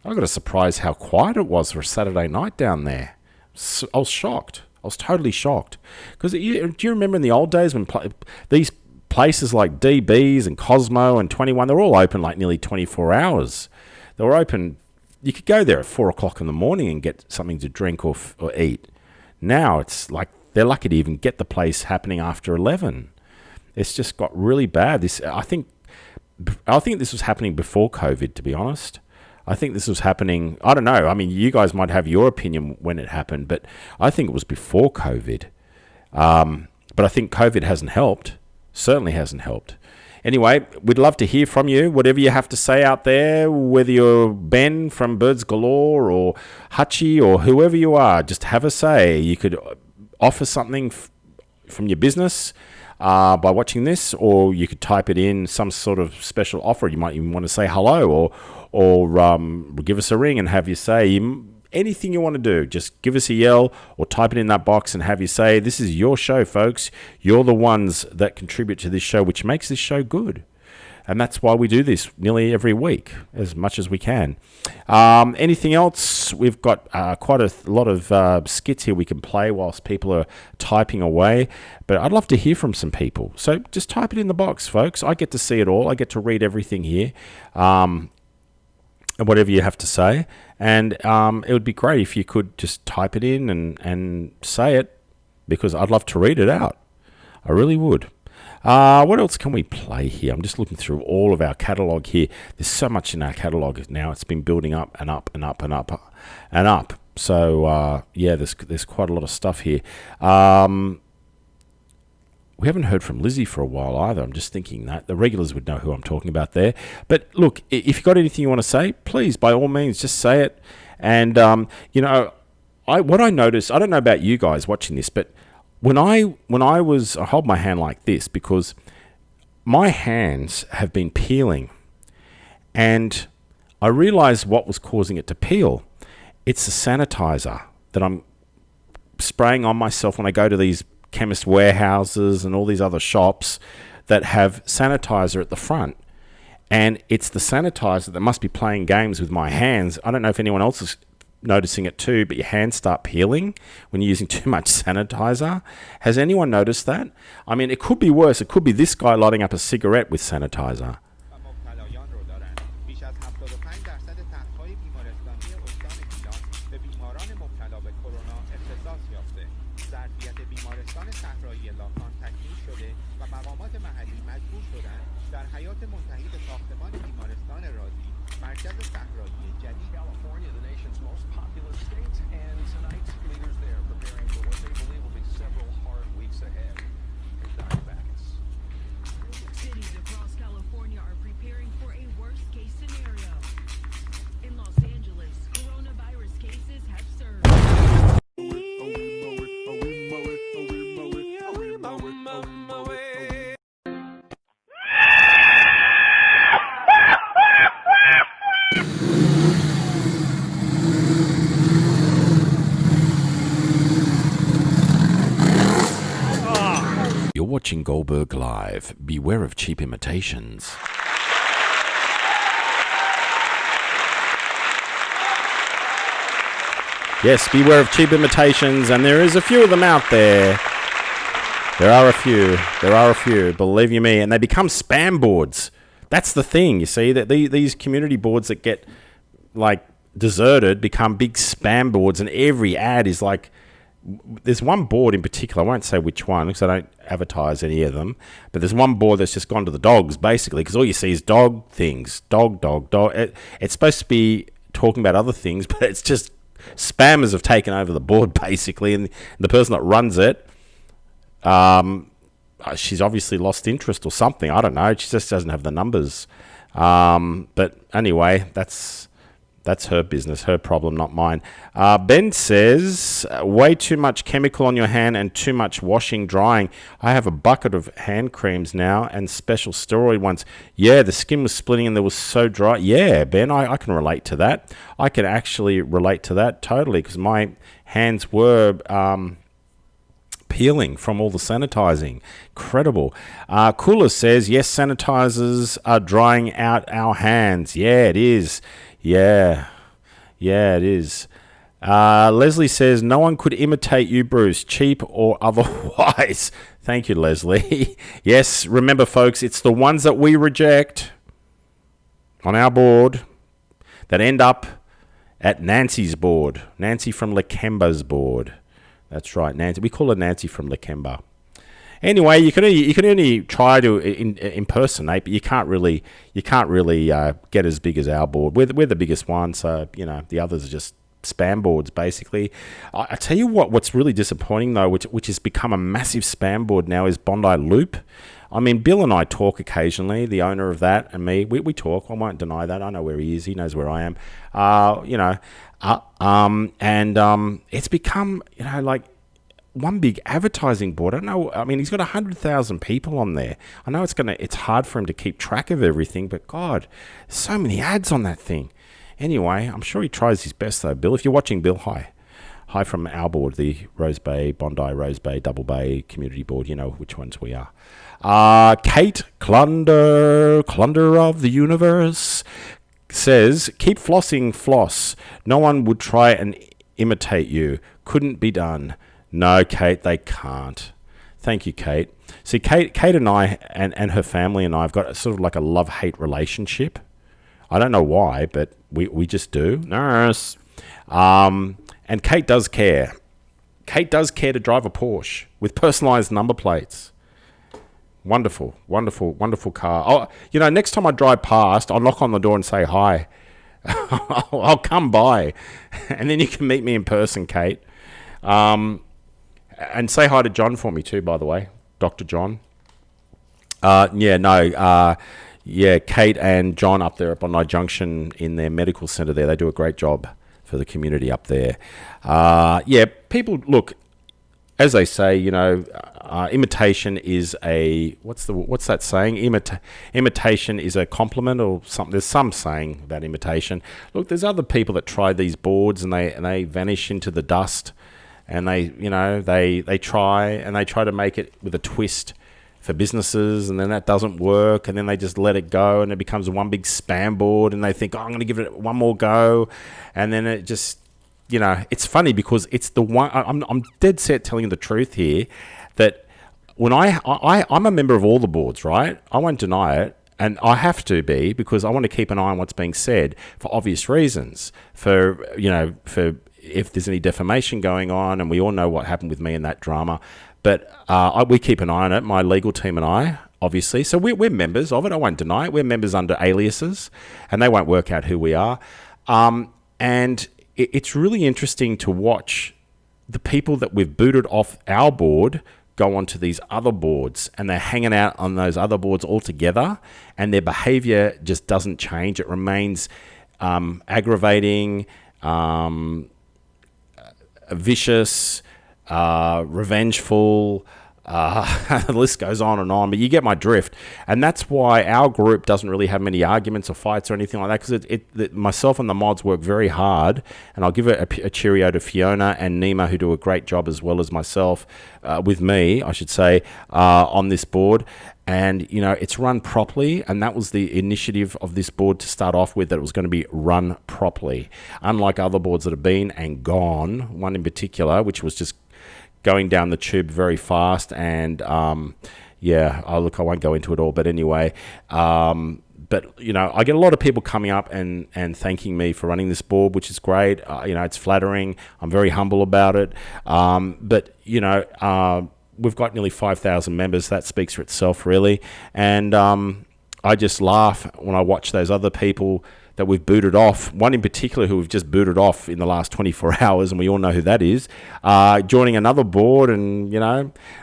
I got a surprise how quiet it was for a Saturday night down there. So, I was shocked. I was totally shocked. Because do you remember in the old days when places like DB's and Cosmo and 21, they're all open like nearly 24 hours. They were open. You could go there at 4 o'clock in the morning and get something to drink or eat. Now it's like they're lucky to even get the place happening after 11. It's just got really bad. I think this was happening before COVID, to be honest. I think this was happening, I don't know. I mean, you guys might have your opinion when it happened, but I think it was before COVID. But I think COVID hasn't helped. Certainly hasn't helped. Anyway, we'd love to hear from you. Whatever you have to say out there, whether you're Ben from Birds Galore or Hutchie or whoever you are, just have a say. You could offer something from your business by watching this, or you could type it in, some sort of special offer. You might even want to say hello or give us a ring and have you say anything you want to do. Just give us a yell or type it in that box and have you say, this is your show, folks. You're the ones that contribute to this show, which makes this show good. And that's why we do this nearly every week, as much as we can. Anything else? We've got quite a lot of skits here we can play whilst people are typing away. But I'd love to hear from some people. So just type it in the box, folks. I get to see it all. I get to read everything here. Whatever you have to say. And it would be great if you could just type it in and say it, because I'd love to read it out. I really would. What else can we play here? I'm just looking through all of our catalogue here. There's so much in our catalogue now. It's been building up and up and up and up and up. So, there's quite a lot of stuff here. We haven't heard from Lizzie for a while either. I'm just thinking that. The regulars would know who I'm talking about there. But look, if you've got anything you want to say, please, by all means, just say it. And, what I noticed, I don't know about you guys watching this, but when I hold my hand like this because my hands have been peeling. And I realized what was causing it to peel. It's the sanitizer that I'm spraying on myself when I go to these chemist warehouses and all these other shops that have sanitizer at the front. And it's the sanitizer that must be playing games with my hands. I don't know if anyone else is noticing it too, but your hands start peeling when you're using too much sanitizer. Has anyone noticed that? I mean, it could be worse. It could be this guy lighting up a cigarette with sanitizer. Watching Goldberg Live. Beware of cheap imitations. Yes, beware of cheap imitations, and there is a few of them out there. There are a few, believe you me, and they become spam boards. That's the thing, you see, that these community boards that get like deserted become big spam boards, and every ad is like, there's one board in particular, I won't say which one because I don't advertise any of them, but there's one board that's just gone to the dogs basically, because all you see is dog things, dog. It's supposed to be talking about other things, but it's just spammers have taken over the board basically, and the person that runs it, she's obviously lost interest or something, I don't know, she just doesn't have the numbers. But anyway, that's her business, her problem, not mine. Ben says, way too much chemical on your hand and too much washing, drying. I have a bucket of hand creams now and special steroid ones. Yeah, the skin was splitting and they were so dry. Yeah, Ben, I can relate to that. I can actually relate to that totally, because my hands were peeling from all the sanitizing. Incredible. Cooler says, yes, sanitizers are drying out our hands. Yeah, it is. Yeah, it is. Leslie says, no one could imitate you, Bruce, cheap or otherwise. Thank you, Leslie. Yes, remember, folks, it's the ones that we reject on our board that end up at Nancy's board. Nancy from Lakemba's board. That's right, Nancy. We call her Nancy from Lakemba. Anyway, you can only try to impersonate, but you can't really get as big as our board. We're the biggest one, so the others are just spam boards, basically. I tell you what's really disappointing though, which has become a massive spam board now, is Bondi Loop. I mean, Bill and I talk occasionally, the owner of that and me. We talk. I won't deny that. I know where he is. He knows where I am. It's become, like one big advertising board. I don't know. I mean, he's got 100,000 people on there. I know it's hard for him to keep track of everything, but God, so many ads on that thing. Anyway, I'm sure he tries his best though, Bill. If you're watching, Bill, hi. Hi from our board, the Rose Bay, Bondi, Rose Bay, Double Bay Community Board. You know which ones we are. Kate Clunder of the Universe says, keep flossing, floss. No one would try and imitate you. Couldn't be done. No, Kate, they can't. Thank you, Kate. See, Kate and I and her family and I have got sort of like a love-hate relationship. I don't know why, but we just do. Nurse. And Kate does care. Kate does care to drive a Porsche with personalised number plates. Wonderful, wonderful, wonderful car. Oh, next time I drive past, I'll knock on the door and say hi. I'll come by, and then you can meet me in person, Kate. And say hi to John for me too, by the way, Dr. John. Kate and John up there at Bondi Junction in their medical centre there, they do a great job for the community up there. People, look, as they say, imitation is a, what's that saying? Imitation is a compliment or something. There's some saying about imitation. Look, there's other people that try these boards and they vanish into the dust, and they try to make it with a twist for businesses, and then that doesn't work, and then they just let it go, and it becomes one big spam board, and they think, I'm going to give it one more go, and then it just, it's funny because it's the one. I'm dead set telling you the truth here, that when I'm a member of all the boards, right? I won't deny it, and I have to be, because I want to keep an eye on what's being said for obvious reasons, for if there's any defamation going on, and we all know what happened with me in that drama. But we keep an eye on it, my legal team and I, obviously. So we're members of it. I won't deny it. We're members under aliases, and they won't work out who we are. And it's really interesting to watch the people that we've booted off our board go onto these other boards, and they're hanging out on those other boards altogether, and their behaviour just doesn't change. It remains aggravating, vicious, revengeful, the list goes on and on, but you get my drift. And that's why our group doesn't really have many arguments or fights or anything like that, because myself and the mods work very hard, and I'll give a cheerio to Fiona and Nima, who do a great job, as well as myself, with me, I should say, on this board. And, it's run properly, and that was the initiative of this board to start off with, that it was going to be run properly. Unlike other boards that have been and gone, one in particular, which was just going down the tube very fast, and I won't go into it all, but anyway, but I get a lot of people coming up and thanking me for running this board, which is great. It's flattering. I'm very humble about it, but we've got nearly 5,000 members. That speaks for itself, really, and I just laugh when I watch those other people that we've booted off, one in particular who we've just booted off in the last 24 hours, and we all know who that is, joining another board, and,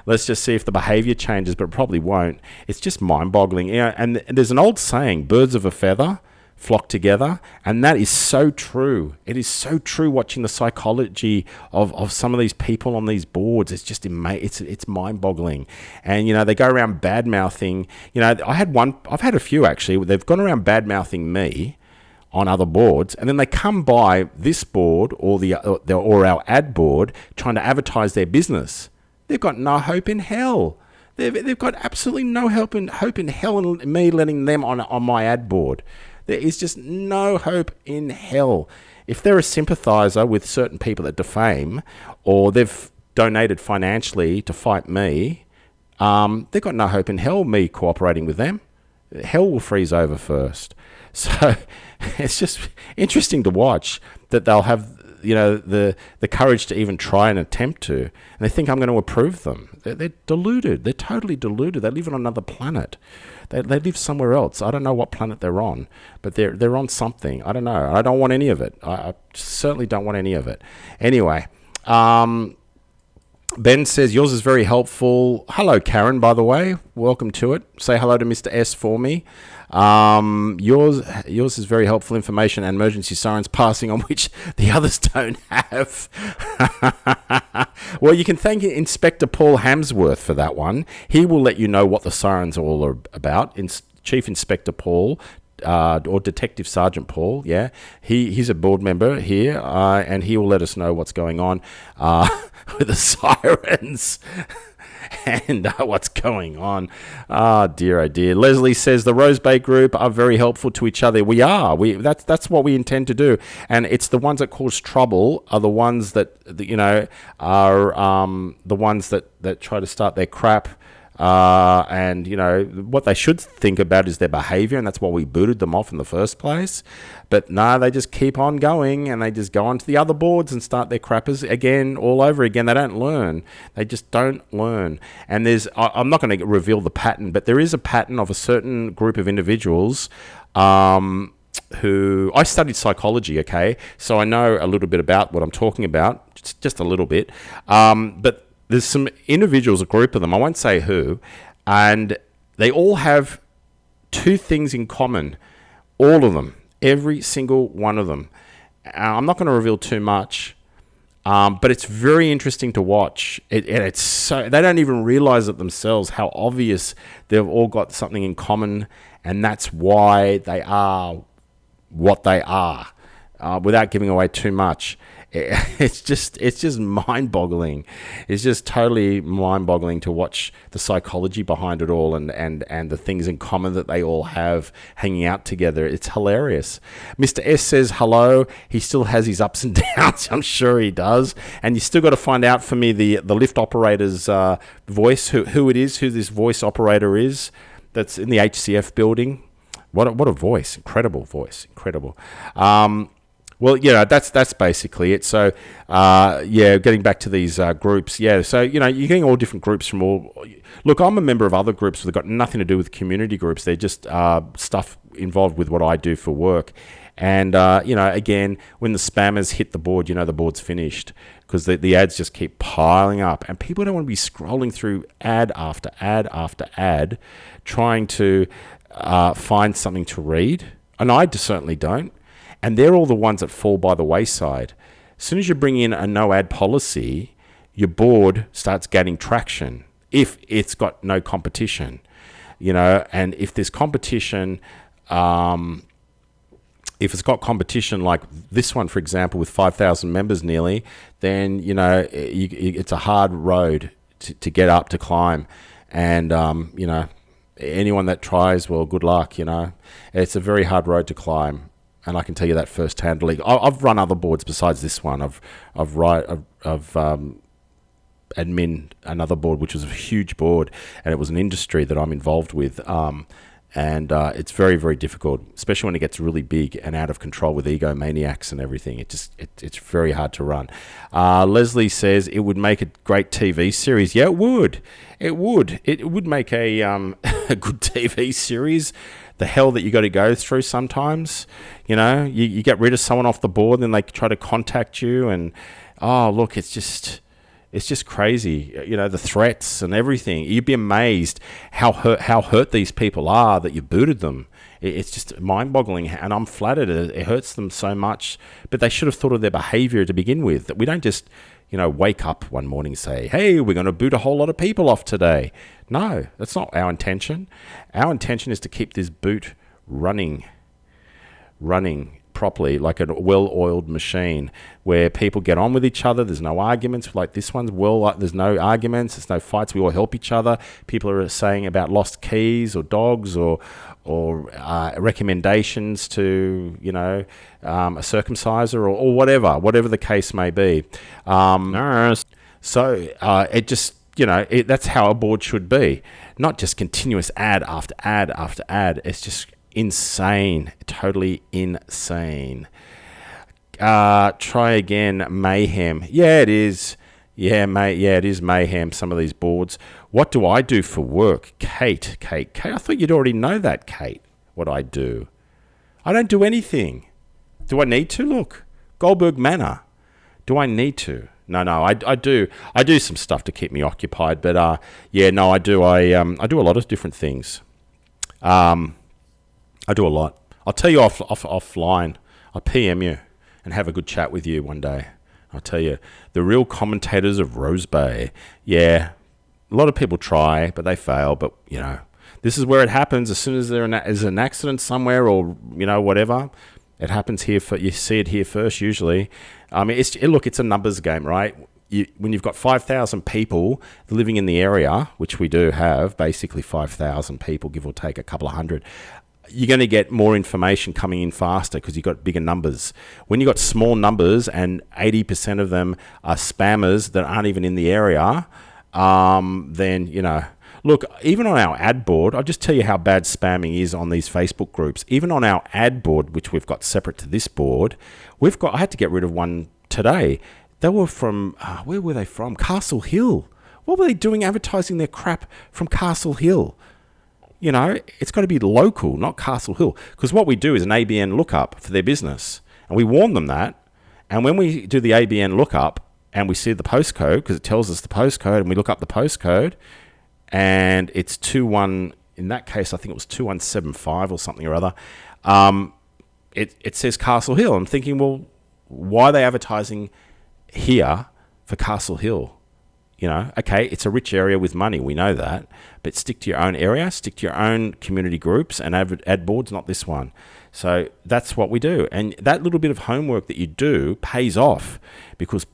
let's just see if the behaviour changes, but it probably won't. It's just mind-boggling. And there's an old saying, birds of a feather flock together, and that is so true. It is so true, watching the psychology of some of these people on these boards. It's just it's mind-boggling. And they go around bad-mouthing. I've had a few actually. They've gone around bad-mouthing me on other boards, and then they come by this board or our ad board trying to advertise their business. They've got no hope in hell. They've got absolutely no hope in hell in me letting them on my ad board. There is just no hope in hell. if they're a sympathiser with certain people that defame, or they've donated financially to fight me, they've got no hope in hell me cooperating with them. Hell will freeze over first. So it's just interesting to watch that they'll have, you know, the courage to even try and attempt to, and they think I'm going to approve them. They're deluded. They're totally deluded. They live on another planet. They live somewhere else. I don't know what planet they're on, but they're on something. I don't know. I don't want any of it. I certainly don't want any of it. Anyway, Ben says, yours is very helpful. Hello, Karen, by the way. Welcome to it. Say hello to Mr. S for me. Yours is very helpful information and emergency sirens passing on which the others don't have. Well, you can thank Inspector Paul Hamsworth for that one. He will let you know what the sirens are all about. Chief Inspector Paul, or Detective Sergeant Paul, yeah. He's a board member here, and he will let us know what's going on with the sirens. And what's going on? Oh dear. Leslie says the Rose Bay group are very helpful to each other. We are. That's what we intend to do. And it's the ones that cause trouble are the ones that you know are the ones that try to start their crap. And you know what they should think about is their behaviour, and that's why we booted them off in the first place. But no, they just keep on going, and they just go onto the other boards and start their crappers again, all over again. They don't learn. They just don't learn. And I'm not going to reveal the pattern, but there is a pattern of a certain group of individuals. Who I studied psychology, okay, so I know a little bit about what I'm talking about, just a little bit. But there's some individuals, a group of them, I won't say who, and they all have two things in common. All of them, every single one of them. I'm not going to reveal too much, but it's very interesting to watch. It's so they don't even realize it themselves how obvious they've all got something in common, and that's why they are what they are, without giving away too much. It's just mind-boggling. It's just totally mind-boggling to watch the psychology behind it all and the things in common that they all have hanging out together. It's hilarious. Mr. S says hello. He still has his ups and downs. I'm sure he does. And you still got to find out for me the lift operator's voice, who it is, who this voice operator is that's in the HCF building. What a voice. Incredible voice. Incredible. Well, yeah, that's basically it. So, getting back to these groups, so, you're getting all different groups from all... Look, I'm a member of other groups that have got nothing to do with community groups. They're just stuff involved with what I do for work. And, again, when the spammers hit the board, the board's finished because the ads just keep piling up. And people don't want to be scrolling through ad after ad after ad trying to find something to read. And I certainly don't. And they're all the ones that fall by the wayside. As soon as you bring in a no-ad policy, your board starts gaining traction if it's got no competition. And if there's competition, if it's got competition like this one, for example, with 5,000 members nearly, then, it's a hard road to get up, to climb. And, anyone that tries, well, good luck, It's a very hard road to climb. And I can tell you that first-handedly. I've run other boards besides this one. I've admin another board, which was a huge board, and it was an industry that I'm involved with. And it's very, very difficult, especially when it gets really big and out of control with egomaniacs and everything. It's very hard to run. Leslie says it would make a great TV series. Yeah, it would. It would. It would make a good TV series. The hell that you got to go through sometimes, you get rid of someone off the board, then they try to contact you, and look, it's just crazy. The threats and everything. You'd be amazed how hurt these people are that you booted them. It's just mind-boggling, and I'm flattered. It hurts them so much, but they should have thought of their behaviour to begin with. That we don't just wake up one morning and say, hey, we're going to boot a whole lot of people off today. No, that's not our intention. Our intention is to keep this boot running properly, like a well-oiled machine where people get on with each other. There's no arguments like this one's there's no arguments. There's no fights. We all help each other. People are saying about lost keys or dogs or recommendations to, a circumciser or whatever the case may be. So it just, that's how a board should be. Not just continuous ad after ad after ad. It's just insane, totally insane. Try again, mayhem. Yeah, it is. Yeah, mate. Yeah, it is mayhem, some of these boards. What do I do for work? Kate. I thought you'd already know that, Kate, what I do. I don't do anything. Do I need to? Look, Goldberg Manor. Do I need to? No, I do. I do some stuff to keep me occupied, but I do. I do a lot of different things. I do a lot. I'll tell you offline. I'll PM you and have a good chat with you one day. I'll tell you, the real commentators of Rose Bay. Yeah, a lot of people try, but they fail. But, this is where it happens. As soon as there is an accident somewhere or, whatever, it happens here. You see it here first, usually. I mean, it's a numbers game, right? When you've got 5,000 people living in the area, which we do have, basically 5,000 people, give or take a couple of hundred, you're going to get more information coming in faster because you've got bigger numbers. When you've got small numbers and 80% of them are spammers that aren't even in the area, then, look, even on our ad board, I'll just tell you how bad spamming is on these Facebook groups. Even on our ad board, which we've got separate to this board, I had to get rid of one today. They were from, where were they from? Castle Hill. What were they doing advertising their crap from Castle Hill? It's got to be local, not Castle Hill. Because what we do is an ABN lookup for their business. And we warn them that. And when we do the ABN lookup and we see the postcode, because it tells us the postcode, and we look up the postcode, and it's 21, in that case, I think it was 2175 or something or other. It says Castle Hill. I'm thinking, well, why are they advertising here for Castle Hill? Okay, it's a rich area with money. We know that. But stick to your own area, stick to your own community groups and ad boards, not this one. So that's what we do. And that little bit of homework that you do pays off because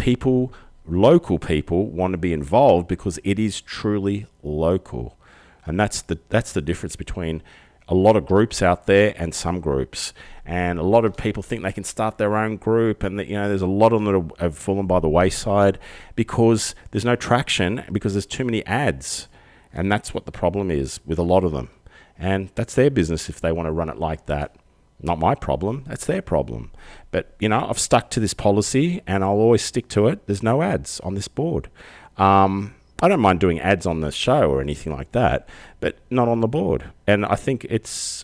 local people want to be involved because it is truly local. And that's the difference between a lot of groups out there and some groups. And a lot of people think they can start their own group, and that there's a lot of them that have fallen by the wayside because there's no traction, because there's too many ads. And that's what the problem is with a lot of them. And that's their business if they want to run it like that. Not my problem. That's their problem. But, I've stuck to this policy and I'll always stick to it. There's no ads on this board. I don't mind doing ads on the show or anything like that, but not on the board. And I think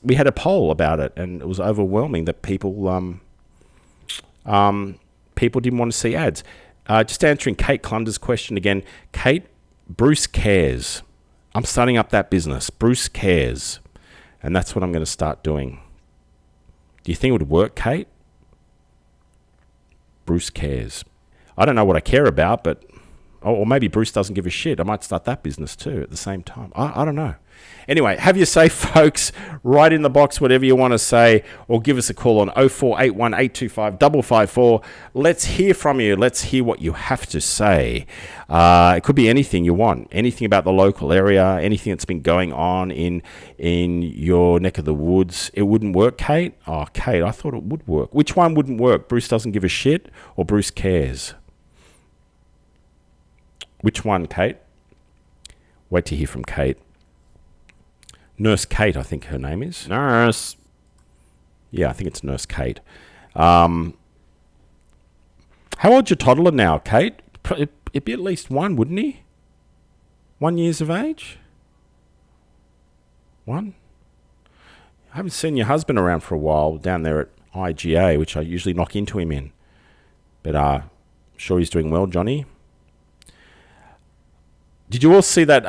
we had a poll about it, and it was overwhelming that people didn't want to see ads. Just answering Kate Clunder's question again. Kate, Bruce Cares. I'm starting up that business. Bruce Cares. And that's what I'm going to start doing. Do you think it would work, Kate? Bruce Cares. I don't know what I care about, but... Or maybe Bruce doesn't give a shit. I might start that business too at the same time. I don't know. Anyway, have your say, folks. Write in the box whatever you want to say, or give us a call on 0481 825 554. Let's hear from you. Let's hear what you have to say. It could be anything you want, anything about the local area, anything that's been going on in your neck of the woods. It wouldn't work, Kate? Oh, Kate, I thought it would work. Which one wouldn't work? Bruce doesn't give a shit, or Bruce cares? Which one, Kate? Wait to hear from Kate. Nurse Kate, I think her name is. Nurse. Yeah, I think it's Nurse Kate. How old's your toddler now, Kate? It'd be at least one, wouldn't he? 1 year of age? One? I haven't seen your husband around for a while down there at IGA, which I usually knock into him in. But sure he's doing well, Johnny. Did you all see that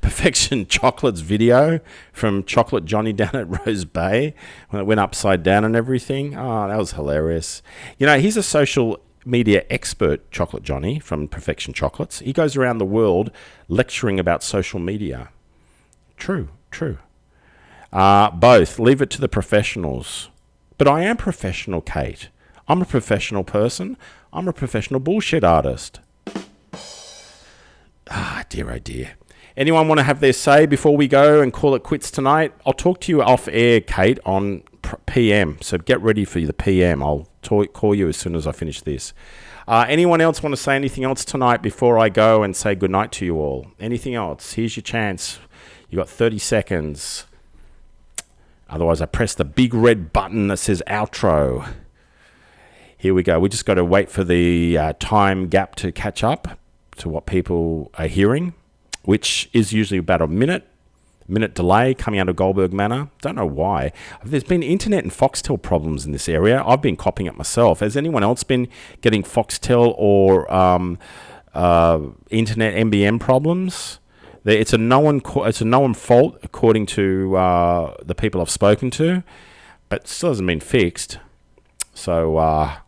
Perfection Chocolates video from Chocolate Johnny down at Rose Bay when it went upside down and everything? Oh, that was hilarious. He's a social media expert, Chocolate Johnny from Perfection Chocolates. He goes around the world lecturing about social media. True. Both. Leave it to the professionals. But I am professional, Kate. I'm a professional person. I'm a professional bullshit artist. Ah, dear, oh dear. Anyone want to have their say before we go and call it quits tonight? I'll talk to you off air, Kate, on PM. So get ready for the PM. I'll call you as soon as I finish this. Anyone else want to say anything else tonight before I go and say goodnight to you all? Anything else? Here's your chance. You got 30 seconds. Otherwise, I press the big red button that says outro. Here we go. We just got to wait for the time gap to catch up to what people are hearing, which is usually about a minute delay coming out of Goldberg Manor. Don't know why. There's been internet and Foxtel problems in this area. I've been copying it myself. Has anyone else been getting Foxtel or internet NBN problems? It's a known fault according to the people I've spoken to, but it still hasn't been fixed. So I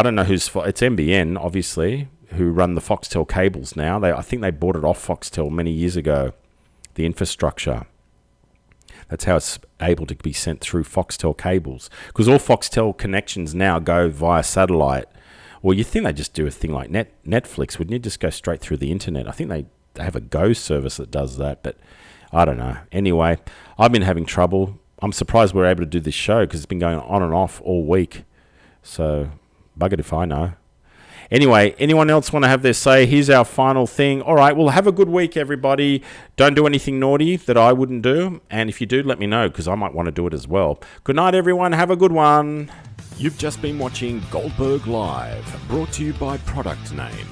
don't know whose fault. It's NBN, obviously, who run the Foxtel cables now. I think they bought it off Foxtel many years ago. The infrastructure. That's how it's able to be sent through Foxtel cables. Because all Foxtel connections now go via satellite. Well, you think they just do a thing like Netflix, wouldn't you? Just go straight through the internet. I think they have a Go service that does that, but I don't know. Anyway, I've been having trouble. I'm surprised we're able to do this show because it's been going on and off all week. So, buggered if I know. Anyway, anyone else want to have their say? Here's our final thing. All right, well, have a good week, everybody. Don't do anything naughty that I wouldn't do. And if you do, let me know, because I might want to do it as well. Good night, everyone. Have a good one. You've just been watching Goldberg Live, brought to you by Product Name.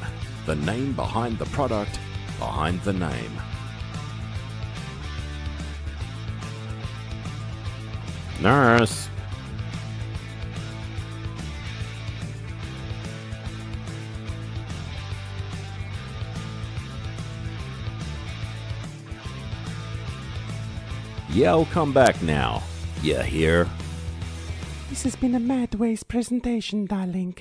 The name behind the product, behind the name. Nurse. Yeah, I'll come back now. You hear? This has been a Mad Ways presentation, darling.